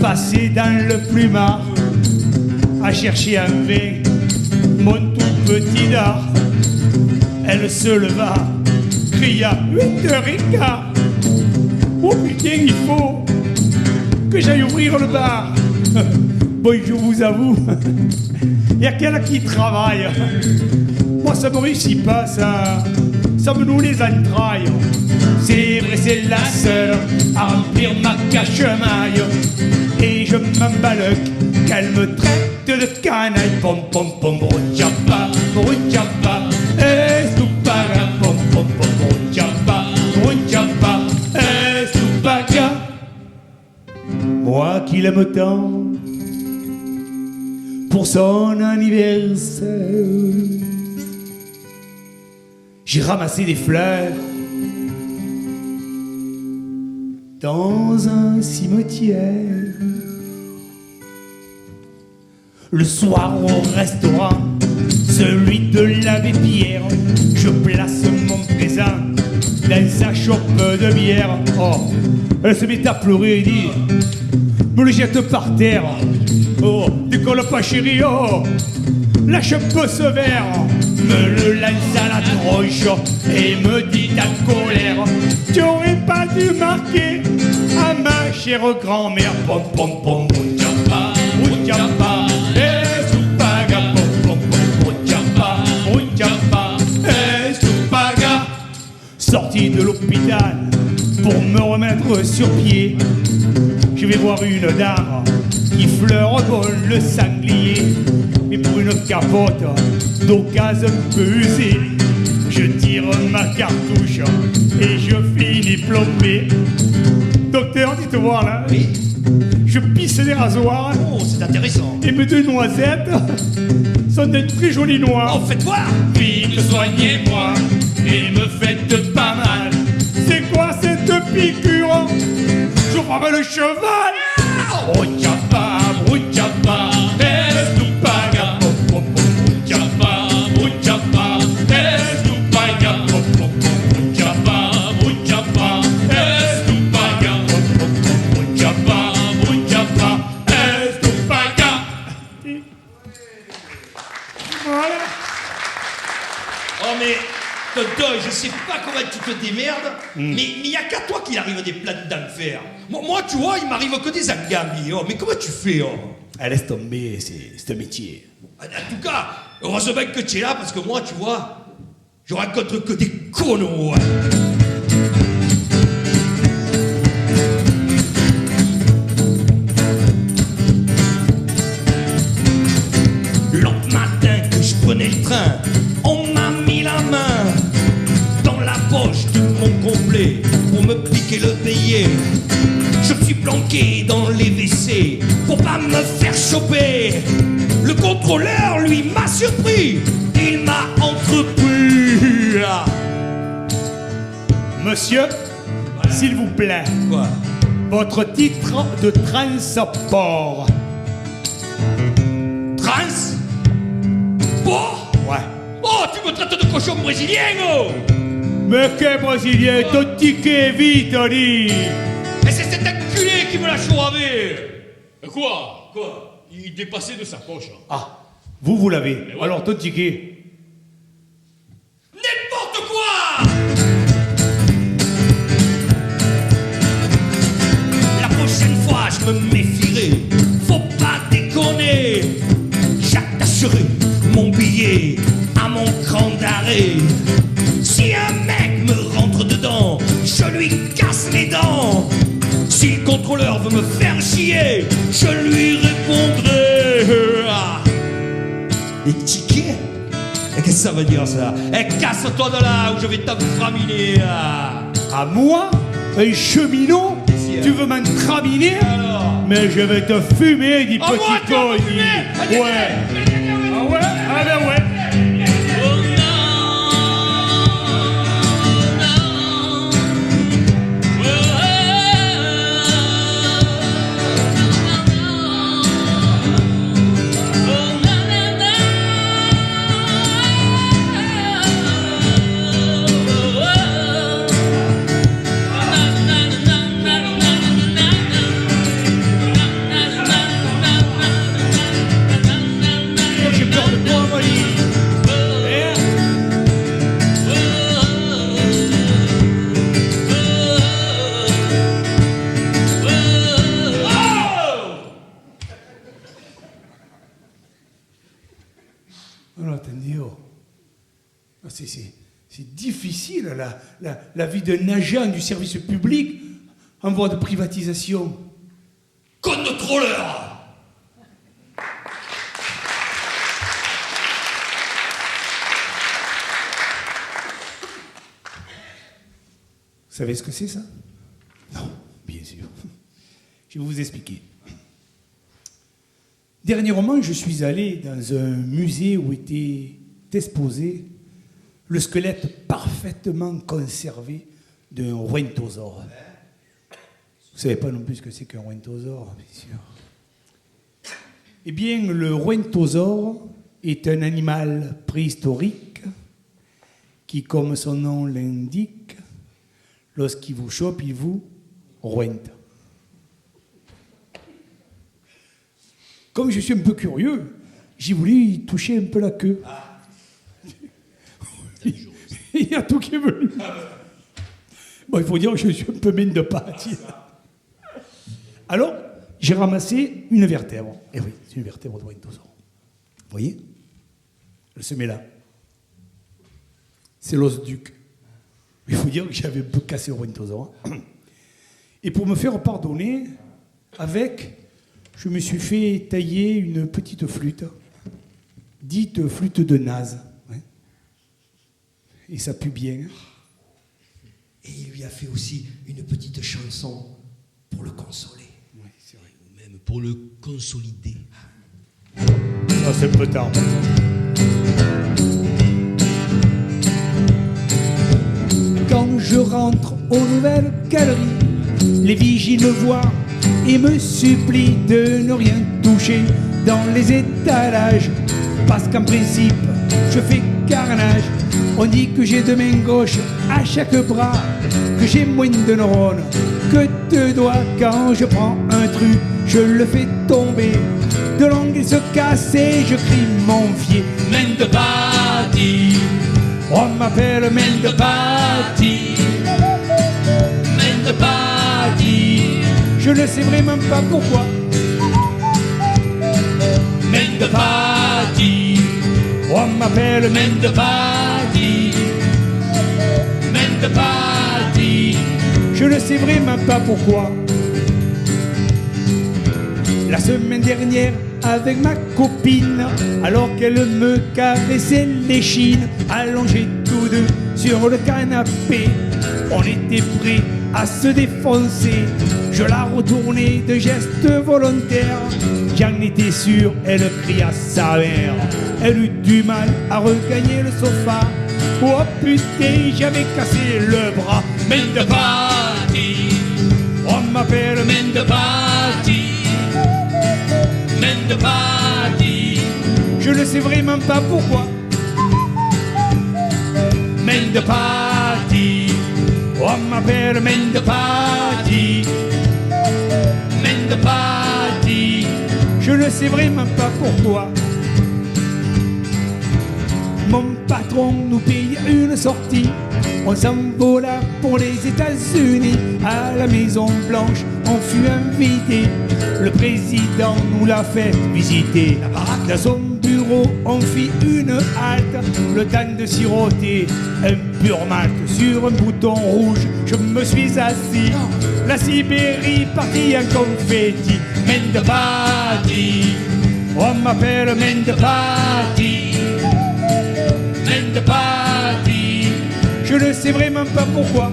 Speaker 2: passées dans le plumard, à chercher un vin, mon tout petit dard, elle se leva, cria 8h15. Oh putain, il faut que j'aille ouvrir le bar. Bon, je vous avoue, il y a quelqu'un qui travaille. Moi, ça me réussit pas, ça me noue les entrailles. C'est vrai, c'est la seule à remplir ma cache-maille. Et je m'emballe qu'elle me traite de canaille. Pom pom pom, Rujapa, Rujapa, Estupaga, pom pom pom, Rujapa, Rujapa, Estupaga. Moi qui l'aime tant, pour son anniversaire, j'ai ramassé des fleurs dans un cimetière. Le soir au restaurant, celui de l'abbé Pierre, je place mon présent dans sa chope de bière. Oh, elle se met à pleurer et dit, me le jette par terre. Oh, décolle pas chérie, oh, lâche un peu ce verre. Me le lance à la tronche et me dit en colère, tu aurais pas dû marquer à ma chère grand-mère. Pom pom pom, Rujapa, Rujapa, Estupaga, pom pom pom, Rujapa, Rujapa, Estupaga. Sorti de l'hôpital pour me remettre sur pied, je vais voir une dame qui fleure comme le sanglier. Et pour une capote d'occasion un peu usée, je tire ma cartouche et je finis plombé. Docteur, dites voir là,
Speaker 1: Oui.
Speaker 2: je pisse des rasoirs
Speaker 1: Oh, c'est intéressant.
Speaker 2: et mes 2 noisettes sont des très jolis noirs.
Speaker 1: Oh, faites voir.
Speaker 2: Vite, soignez-moi et me faites pas mal. C'est quoi cette piqûre? Je frappe le cheval. Rujapa, Rujapa, Estupaga, pom pom pom, Rujapa, Rujapa, Estupaga, pom pom pom, Rujapa, Rujapa, Estupaga, pom pom pom, Rujapa, Rujapa, Estupaga. Voilà.
Speaker 1: Oh, mais, tonton, je sais pas comment tu te démerdes, mais il y a qu'à toi qu'il arrive des planes d'enfer. Moi, tu vois, il m'arrive que des engamis. Oh, mais comment tu fais, oh?
Speaker 2: Ah, laisse tomber, c'est un métier.
Speaker 1: En tout cas, heureusement que tu es là, parce que moi, tu vois, je rencontre que des conneaux. L'autre matin que je prenais le train, on m'a mis la main dans la poche de mon complet pour me piquer le billet. Je me suis planqué dans les WC pour pas me faire choper. Le contrôleur, lui, m'a surpris. Il m'a entrepris.
Speaker 2: Monsieur, s'il vous plaît,
Speaker 1: Quoi?
Speaker 2: votre titre de transport.
Speaker 1: Trans? Bon?
Speaker 2: Ouais.
Speaker 1: Oh, tu me traites de cochon brésilien, oh!
Speaker 2: Mais quel brésilien, ton ticket vite, dit.
Speaker 1: Et c'est cet enculé qui me l'a choisi.
Speaker 3: Quoi?
Speaker 1: Quoi?
Speaker 3: Il dépassait de sa poche.
Speaker 2: Ah, vous l'avez.
Speaker 3: ouais.
Speaker 2: Alors, ton ticket.
Speaker 1: N'importe quoi! La prochaine fois, je me méfierai. Faut pas déconner. J'attacherai mon billet à mon cran d'arrêt. Si un mec me rentre dedans, je lui casse les dents. Si le contrôleur veut me faire chier, je lui répondrai. Les tickets? Qu'est-ce que ça veut dire ça? Eh, casse-toi de là ou je vais t'enframiner.
Speaker 2: À moi, un cheminot,
Speaker 1: Si,
Speaker 2: tu veux m'encraminer?
Speaker 1: Alors?
Speaker 2: Mais je vais te fumer, dit
Speaker 1: Ah, moi,
Speaker 2: petit
Speaker 1: tu vas me
Speaker 2: con.
Speaker 1: fumer. Allez,
Speaker 2: Ouais. Ah ouais? Ah ben ouais. difficile, la vie d'un agent du service public en voie de privatisation.
Speaker 1: Contrôleur.
Speaker 2: Vous savez ce que c'est ça? Non, bien sûr. Je vais vous expliquer. Dernièrement, je suis allé dans un musée où était exposé le squelette parfaitement conservé d'un rhuintosaure. Vous ne savez pas non plus ce que c'est qu'un rhuintosaure, bien sûr. Eh bien, le rhuintosaure est un animal préhistorique qui, comme son nom l'indique, lorsqu'il vous chope, il vous rhuinte. Comme je suis un peu curieux, j'ai voulu y toucher un peu la queue. Il y a tout qui est venu. Bon, il faut dire que je suis un peu mine de pâte. Alors, j'ai ramassé une vertèbre. Et oui, c'est une vertèbre de rhuintosaure. Vous voyez? Elle se met là. C'est l'os duc. Il faut dire que j'avais un peu cassé le rhuintosaure. Et pour me faire pardonner, je me suis fait tailler une petite flûte, dite flûte de naze. Ouais. Et ça pue bien.
Speaker 4: Et il lui a fait aussi une petite chanson pour le consoler.
Speaker 2: Oui, c'est vrai.
Speaker 4: Ou même pour le consolider.
Speaker 2: Ça, c'est un peu tard. Quand je rentre aux nouvelles galeries, les vigiles me voient et me supplient de ne rien toucher dans les étalages. Parce qu'en principe, je fais carnage. On dit que j'ai deux mains gauches à chaque bras, que j'ai moins de neurones que deux doigts. Quand je prends un truc, je le fais tomber. De l'ongle il se casse et je crie mon fier.
Speaker 3: Main de party,
Speaker 2: On m'appelle main de party.
Speaker 3: main de party,
Speaker 2: Je ne sais vraiment pas pourquoi.
Speaker 3: main de party,
Speaker 2: On m'appelle main
Speaker 3: main de party, main de party.
Speaker 2: Je ne sais vraiment pas pourquoi. La semaine dernière, avec ma copine, alors qu'elle me caressait l'échine, allongés tous deux sur le canapé, on était prêts à se défoncer. Je la retournais de gestes volontaires. J'en étais sûr, elle cria sa mère. Elle eut du mal à regagner le sofa. Oh putain, j'avais cassé le bras.
Speaker 3: Main de party,
Speaker 2: On m'appelle
Speaker 3: main de party, main de party,
Speaker 2: Je ne sais vraiment pas pourquoi.
Speaker 3: main de party,
Speaker 2: On m'appelle main de party.
Speaker 3: main de party.
Speaker 2: Je ne sais vraiment pas pourquoi. Mon patron nous paye une sortie. On s'envola pour les États-Unis. À la Maison Blanche, on fut invité. Le président nous l'a fait visiter. Dans son bureau, on fit une halte. Le temps de siroter un pur malt. Sur un bouton rouge, je me suis assis. La Sibérie partit en confetti.
Speaker 3: Main de party,
Speaker 2: On m'appelle main de party.
Speaker 3: main de party,
Speaker 2: Je ne sais vraiment pas pourquoi.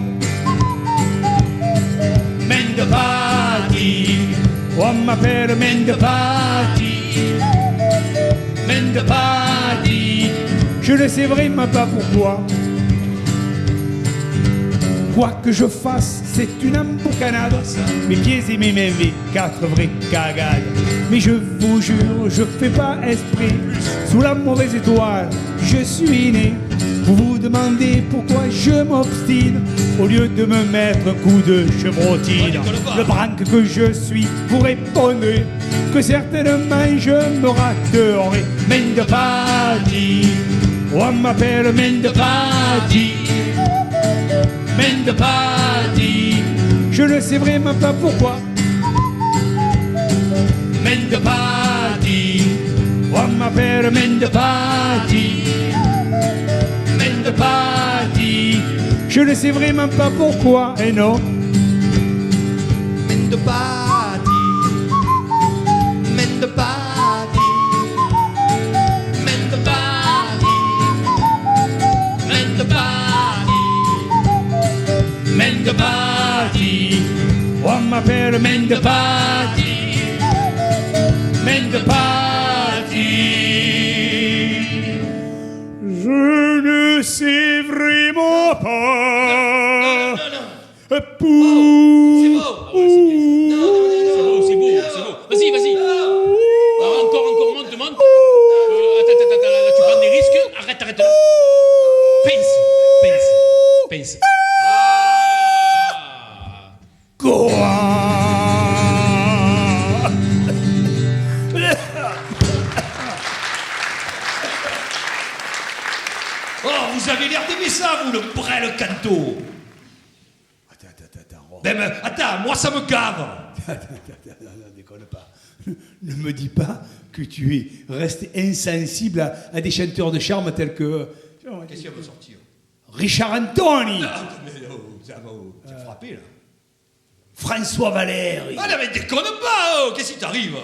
Speaker 3: main de party,
Speaker 2: On m'appelle main de party.
Speaker 3: main de party.
Speaker 2: Je ne sais vraiment pas pourquoi. Quoi que je fasse, c'est une emboucanade. Mes pieds et mes mains, mes quatre vraies cagades. Mais je vous jure, je fais pas esprit. Sous la mauvaise étoile, je suis né. Vous vous demandez pourquoi je m'obstine. Au lieu de me mettre un coup de chevrotine, le branque que je suis, vous répondez que certainement je me raterai. Main de party, on m'appelle main de party.
Speaker 3: Main de party,
Speaker 2: Je ne sais vraiment pas pourquoi.
Speaker 3: main de party,
Speaker 2: On m'appelle main de party.
Speaker 3: main de party.
Speaker 2: Je ne sais vraiment pas pourquoi, et non.
Speaker 4: Men de body, men de body, men de body, men de body,
Speaker 2: Men de Badi, on m'appelle Men de Badi, Men de Badi. Je ne sais vraiment pas.
Speaker 1: C'est
Speaker 2: Pour...
Speaker 1: beau. C'est beau. Vas-y. Encore, monte. Attends, là, tu prends des risques. Arrête. Pince.
Speaker 2: Quoi?
Speaker 1: Oh, vous avez l'air d'aimer ça, vous, le brel canto.
Speaker 2: Attends.
Speaker 1: Ben, attends, moi ça me gave.
Speaker 2: Non, déconne pas. Ne me dis pas que tu es resté insensible à des chanteurs de charme tels que...
Speaker 1: Qu'est-ce qu'il va me sortir?
Speaker 2: Richard Anthony,
Speaker 1: T'as frappé, là.
Speaker 2: François Valéry,
Speaker 1: Ah non, mais déconne pas, qu'est-ce qui t'arrive?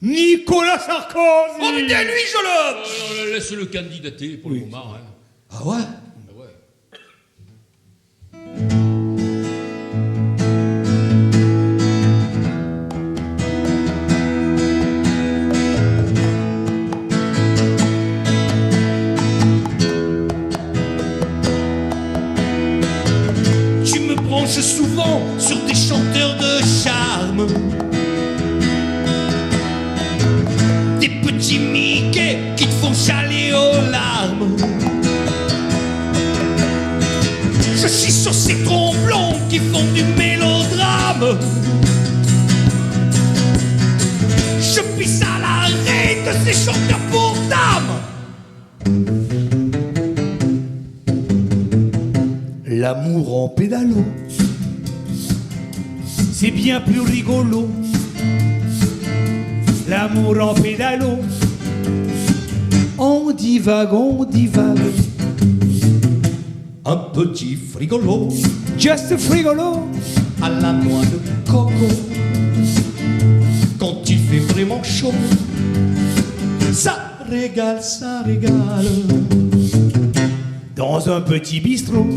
Speaker 2: Nicolas Sarkozy.
Speaker 1: Oh putain, lui, je le...
Speaker 3: Laisse-le candidater pour le moment. Hein.
Speaker 1: Ah ouais?
Speaker 3: Ouais.
Speaker 1: Tu me branches souvent sur des chanteurs de charme, des petits Mickey qui te font chialer aux larmes. Je suis sur ces tromblons qui font du mélodrame. Je pisse à l'arrêt de ces chanteurs pour dames.
Speaker 2: L'amour en pédalo, c'est bien plus rigolo. L'amour en pédalo, on divague.
Speaker 1: Un petit frigolo
Speaker 2: Just frigolo,
Speaker 1: à la noix de coco. Quand il fait vraiment chaud, ça régale.
Speaker 2: dans un petit bistrot,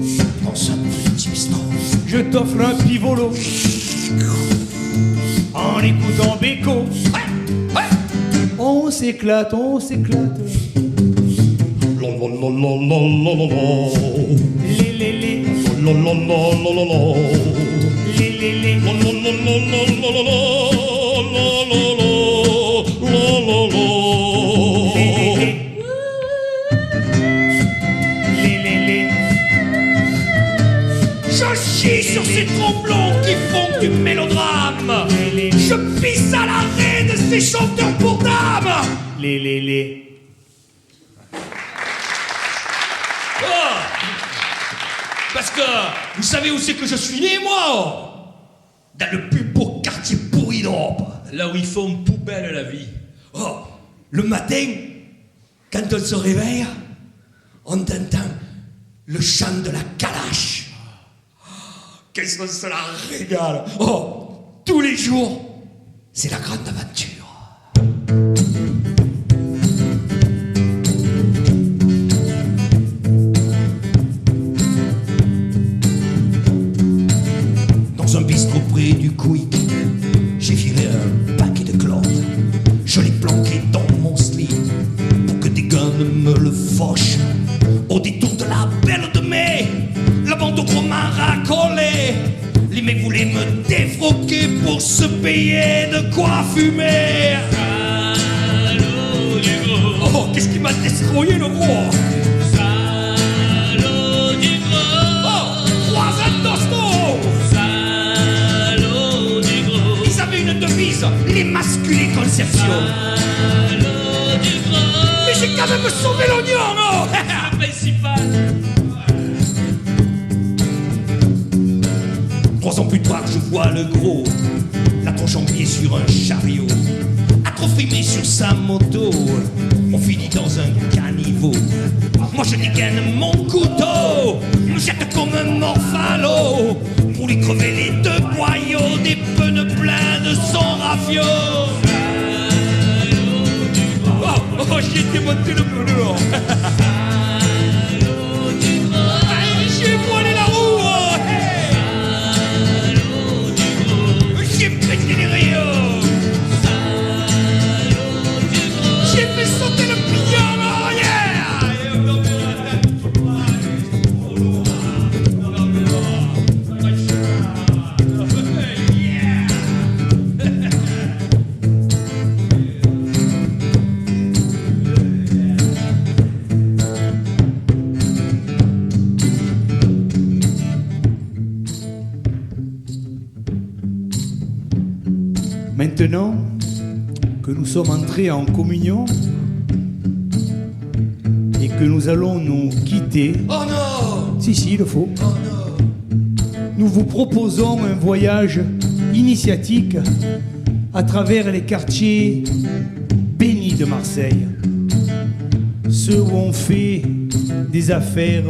Speaker 1: Dans un petit bistrot,
Speaker 2: je t'offre un pivolo. En écoutant Beko, on s'éclate. Les.
Speaker 1: Je chie sur ces tromblons qui font du mélodrame. Je pisse à l'arrêt de ces chanteurs pour dames.
Speaker 2: Les.
Speaker 1: Oh, parce que vous savez où c'est que je suis né, moi? Dans le plus beau quartier pourri d'Europe.
Speaker 3: Là où ils font poubelle la vie.
Speaker 1: Oh, le matin, quand on se réveille, on entend le chant de la calache. Qu'est-ce qu'on se la régale. Oh, tous les jours, c'est la grande aventure. Dans un bistrot près du Quick, j'ai filé un paquet de clones. Je l'ai planqué dans mon slip pour que des gars ne me le fauchent. Au détour de la belle de mai, la bande au gros m'a racolé. Les mecs voulaient me défroquer pour se payer de quoi fumer.
Speaker 3: Salaud du gros.
Speaker 1: Oh, qu'est-ce qui m'a destroyé le gros?
Speaker 3: Salaud du gros.
Speaker 1: Oh, 3 ans d'hosto.
Speaker 3: Salaud du gros.
Speaker 1: Ils avaient une devise, l'immaculée conception.
Speaker 3: Salaud du gros.
Speaker 1: Mais j'ai quand même sauvé l'oignon, non?
Speaker 3: Le principal.
Speaker 1: 3 ans plus tard, je vois le gros, la tronche en pied sur un chariot, atrophié sur sa moto. On
Speaker 4: finit dans un caniveau. Moi je dégaine mon couteau, me jette comme un morphalo pour lui crever les deux boyaux des pneus pleins de son rafio. Oh, j'ai démonté le pneu. J'ai voilé la roue. Hey. J'ai pété les rayons. J'ai fait sauter le pillon en arrière.
Speaker 2: Maintenant que nous sommes entrés en communion et que nous allons nous quitter,
Speaker 4: Oh non.
Speaker 2: si, il le faut,
Speaker 4: Oh non.
Speaker 2: nous vous proposons un voyage initiatique à travers les quartiers bénis de Marseille, ceux où on fait des affaires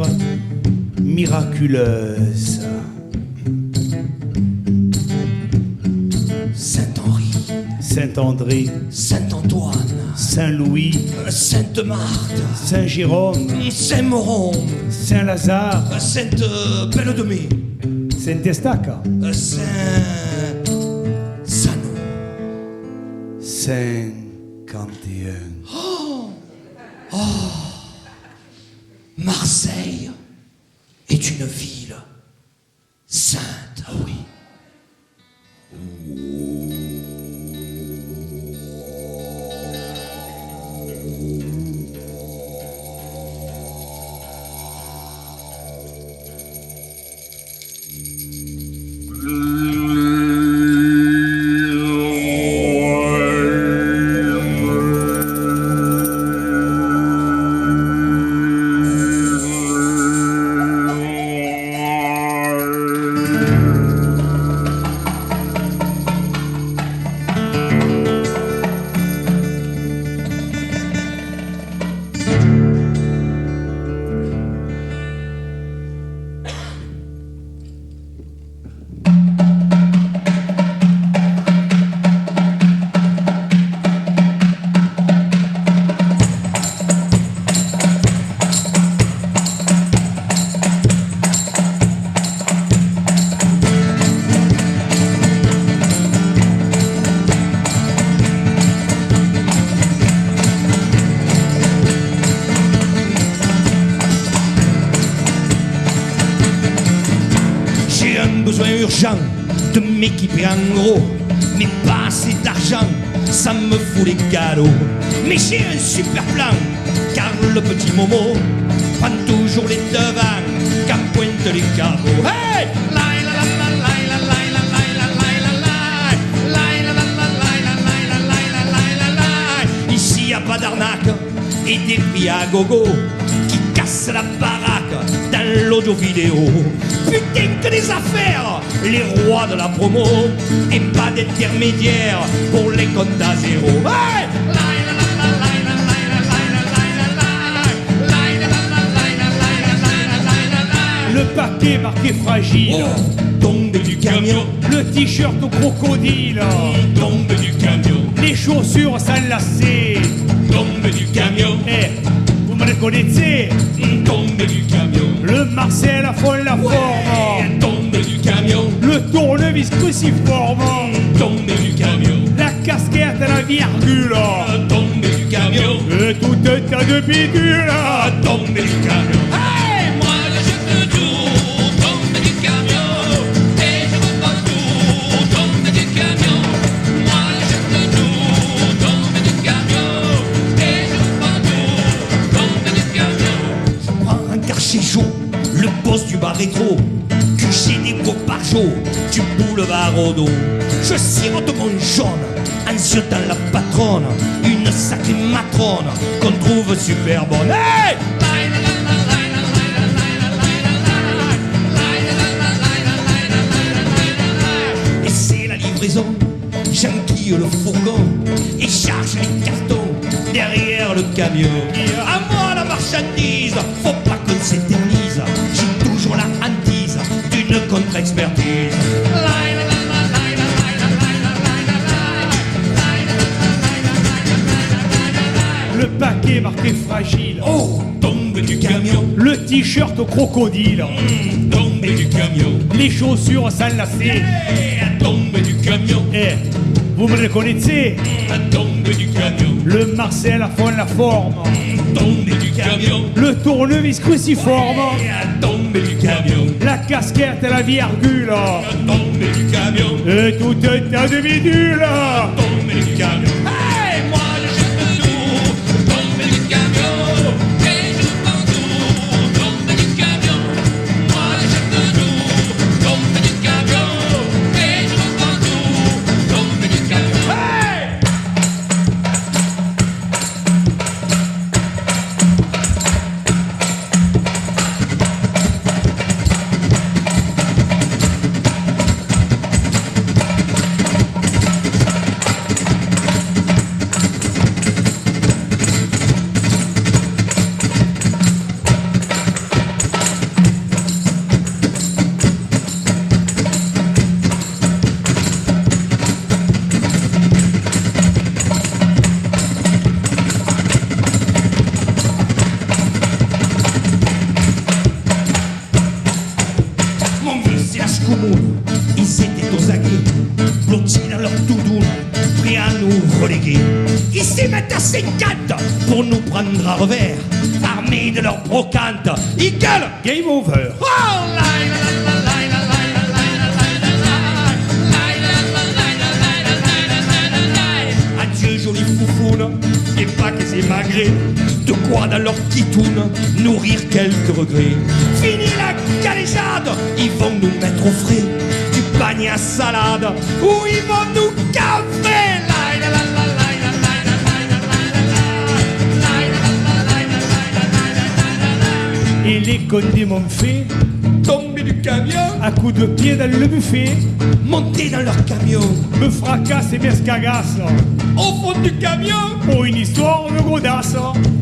Speaker 2: miraculeuses.
Speaker 4: Saint-Henri,
Speaker 2: Saint-André,
Speaker 4: Saint-Antoine,
Speaker 2: Saint-Louis,
Speaker 4: Sainte-Marthe,
Speaker 2: Saint-Jérôme,
Speaker 4: Saint-Moron,
Speaker 2: Saint-Lazare,
Speaker 4: Sainte-Belle-de-Mai,
Speaker 2: Saint-Estaca,
Speaker 4: Saint-Sanon.
Speaker 2: 51.
Speaker 4: Marseille est une ville sainte. Ah oui. Urgent de m'équiper en gros, mais pas assez d'argent, ça me fout les cadeaux. Mais j'ai un super plan, car le petit Momo prend toujours les devants quand pointe les cadeaux. Hey! Ici y a pas d'arnaque et des prix à gogo qui cassent la baraque dans l'audio vidéo. Putain que des affaires, les rois de la promo, et pas d'intermédiaire pour les comptes à zéro. Hey!
Speaker 2: Le paquet marqué fragile,
Speaker 4: Tombé du camion,
Speaker 2: le t-shirt au crocodile,
Speaker 3: Tombe du camion,
Speaker 2: les chaussures sans lacets.
Speaker 3: tombe du camion,
Speaker 2: Eh, vous me reconnaissez?
Speaker 3: tombe du camion,
Speaker 2: Le Marcel à fond la forme,
Speaker 3: tombe du camion,
Speaker 2: le tournevis cruciforme,
Speaker 3: tombe du camion,
Speaker 2: la casquette à la virgule,
Speaker 3: tombe du camion,
Speaker 2: et tout un tas de bidules.
Speaker 3: tombe du camion.
Speaker 1: Hey, moi je jette tout, tombe du camion, et je reprends tout, tombe du camion. Moi je jette tout, tombe du camion, et je reprends tout, tombe du camion.
Speaker 4: Je prends un quartier chaud, le boss du bar rétro, QG des par jour, du boulevard au dos. Je sirote mon jaune, en ziotant la patronne, une sacrée matrone qu'on trouve super bonne. Hey! Et c'est la livraison, j'enquille le fourgon et charge les cartons derrière dans le camion. À moi la marchandise, faut pas qu'on s'éternise. J'ai toujours la hantise d'une contre-expertise.
Speaker 2: Le paquet marqué fragile.
Speaker 4: Oh, tombe du camion.
Speaker 2: Le t-shirt au crocodile.
Speaker 4: Tombe du camion.
Speaker 2: Les chaussures sans lacets.
Speaker 4: Tombe du camion.
Speaker 2: Eh, vous me reconnaissez?
Speaker 4: Tombe du camion.
Speaker 2: Le Marcel à fond la forme.
Speaker 4: Tombe du camion.
Speaker 2: Le tournevis cruciforme.
Speaker 4: Tombe du camion.
Speaker 2: La casquette et la virgule.
Speaker 4: Tombe du camion.
Speaker 2: Et tout un tas de bidules.
Speaker 4: Tombe du camion. Hey, moi je jette tout. Tombe du camion. Et je prends tout. Tombe du camion. Moi je jette tout. Tombe du camion. Et je prends tout. Tombe du camion. Hey! Mon village commun, ils étaient aux aguets, blottis dans leur doudoune, prêts à nous reléguer. Ils s'y mettent à 50 pour nous prendre à revers, armés de leurs brocantes. Ils gueulent
Speaker 2: Game over.
Speaker 4: Oh, la, la, la, la, la, la, la, la, la, la, la, la, la, la, la, la, la, la. Adieu jolie foufoune, et pas que c'est malgré de quoi dans leur quitoune nourrir quelques regrets. Fini la galéjade, ils vont nous mettre au frais du panier à salade, ou ils vont nous cafrer. La, la, la, la, la, la, la, la, la, la, la, la, la, la, la, la, la, la, la, la.
Speaker 2: Et les condés m'ont fait
Speaker 4: Tomber du camion,
Speaker 2: à coups de pied dans le buffet.
Speaker 4: monter dans leur camion,
Speaker 2: Me fracasse et m'escagasse.
Speaker 4: au fond du camion,
Speaker 2: Pour une histoire de godasse.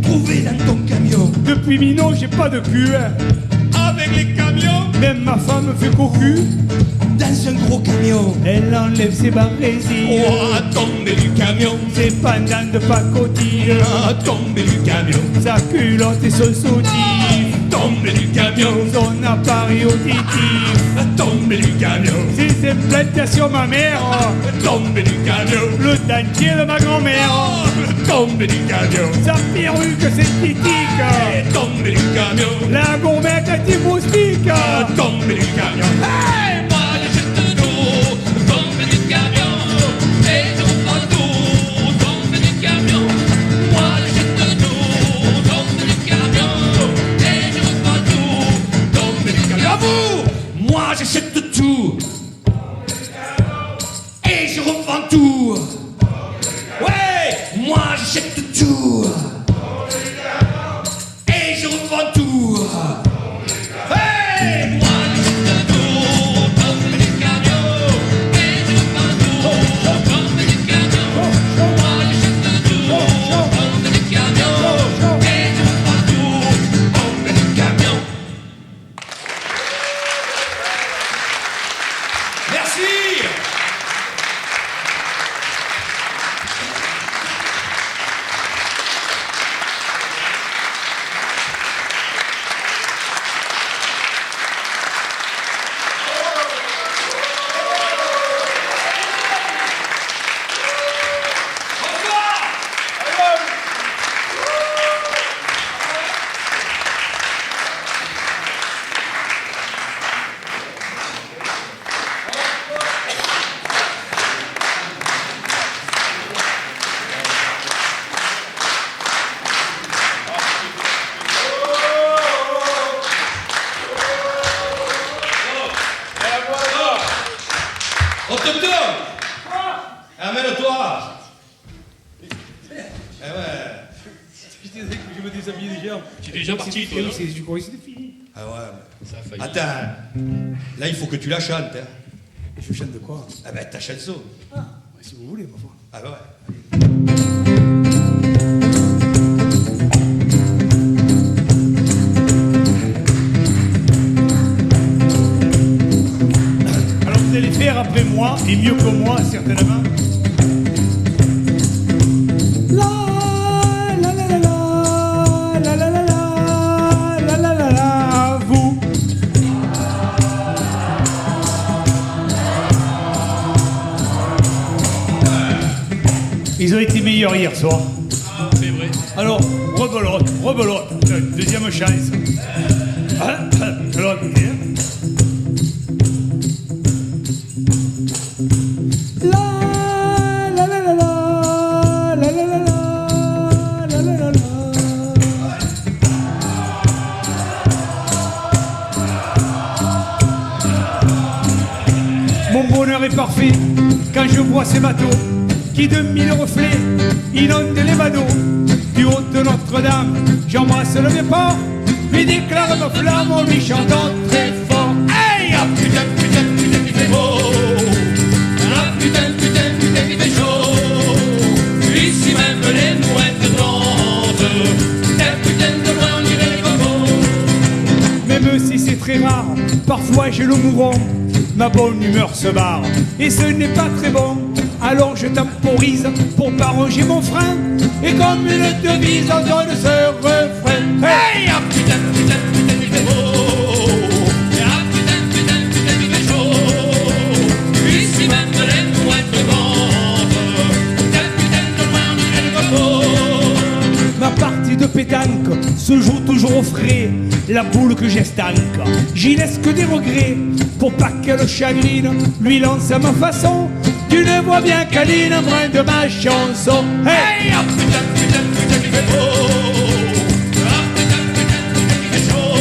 Speaker 4: trouver dans ton camion,
Speaker 2: Depuis minot, j'ai pas de cul.
Speaker 4: avec les camions,
Speaker 2: Même ma femme me fait cocu.
Speaker 4: dans un gros camion.
Speaker 2: Elle enlève ses barésies.
Speaker 4: Oh, tomber du camion,
Speaker 2: Ses pendants de pacotille.
Speaker 4: ah, tomber du camion,
Speaker 2: Sa culotte et son soutif.
Speaker 4: tomber du camion,
Speaker 2: Son appareil auditif.
Speaker 4: tomber du camion,
Speaker 2: Ses implantations ma mère.
Speaker 4: tomber du camion,
Speaker 2: Le dentier de ma grand-mère.
Speaker 4: tomber du camion,
Speaker 2: Sa perruque synthétique.
Speaker 4: tomber du camion,
Speaker 2: La gourmette anti-moustique.
Speaker 4: tomber du camion. Hey, moi je jette tout, tomber du camion, et je prends tout, tomber du camion. Moi je jette tout, tomber du camion, et je prends tout, tomber du camion. À vous, moi je jette tout, et je reprends tout. Ouais, moi je jette tout, et je reprends tout. Hey, moi je jette tout, tomber du camion, et je reprends tout, tomber du camion. Moi je jette tout, tomber du camion, et je reprends tout, tomber du camion. Merci. Autochtone, amène-toi. Eh ouais.
Speaker 2: Je me déshabille déjà.
Speaker 3: Tu es déjà parti, toi, non?
Speaker 2: Je crois que c'était fini.
Speaker 4: Ah ouais.
Speaker 3: Ça a failli.
Speaker 4: Attends, là il faut que tu la chantes. Hein.
Speaker 2: Et je chante de quoi?
Speaker 4: Ah ben ta chanson.
Speaker 2: Si vous voulez, ma foi.
Speaker 4: Ah bah ouais.
Speaker 2: faire après moi, et mieux que moi, certainement. Vous. Ils ont été meilleurs hier soir.
Speaker 3: Ah, c'est vrai.
Speaker 2: Alors, rebelote, deuxième chance. Alors, écoutez. Mon bonheur est parfait quand je vois ces bateaux qui de mille reflets inondent les badauds. Du haut de Notre-Dame, j'embrasse le vieux port, lui déclare nos flammes en lui chantant très fort. Hey, ah putain, putain, putain, il fait beau. Ah putain, putain, putain, il fait chaud. Ici même les mouettes dansent. Putain, putain, de loin on dirait les cocos. Même si c'est très rare, parfois j'ai le mourant. Ma bonne humeur se barre, et ce n'est pas très bon. Alors je temporise pour pas ronger mon frein, et comme une devise on donne ce refrain. Hey, ah putain, putain, putain, il fait beau. Ah putain, putain, putain, il fait chaud. Ici même les mouettes dansent. Putain, putain, de loin on dirait les cocos. Ma partie de pétanque se joue toujours au frais. La boule que j'estanque, j'y laisse que des regrets, pour pas qu'elle chagrine, lui lance à ma façon d'une voix bien câline, un brin de ma chanson. Hey, ah putain, putain, putain, il fait beau. Ah putain, putain, putain, il fait chaud.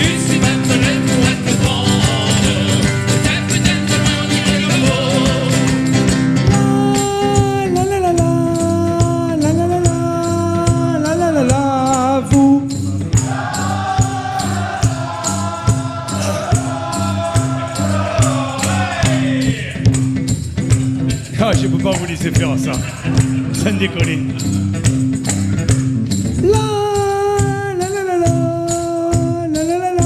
Speaker 2: Ici même les mouettes dansent. Putain, putain, de loin on dirait les cocos. La la la la la la la la la la la, vous. Ah, je peux pas vous laisser faire ça. Ça me déconne. La la la la la la la la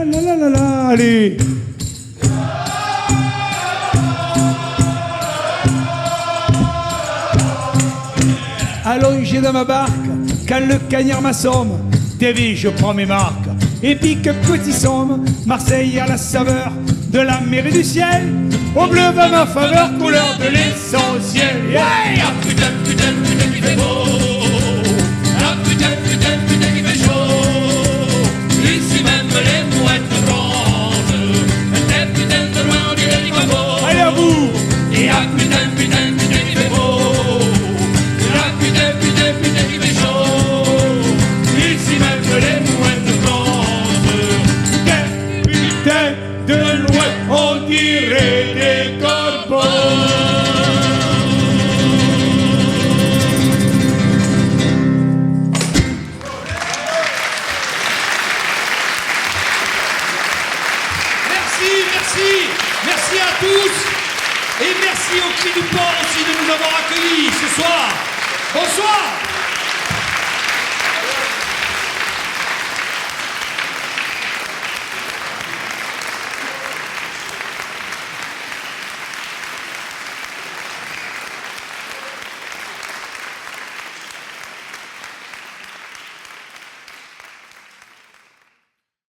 Speaker 2: la la la la. Allez. Allongé dans ma barque, quand le cagnard m'assomme, Davy, je prends mes marques et pique petit somme. Marseille à la saveur de la mer et du ciel, au bleu va ma faveur, couleur de l'essentiel. Ouais, ah putain, putain, putain, il fait beau. Ah putain, putain, putain, il fait chaud. Ici même les mouettes dansent. Putain, putain, de loin on dirait les cocos. Allez à vous. Et ah putain, putain, putain, il fait beau. Ah putain, putain, putain, il fait chaud. Ici même les mouettes dansent. Putain, de loin on dirait des corbeaux.
Speaker 4: Merci à tous, et merci au Cri du Port aussi de nous avoir accueillis.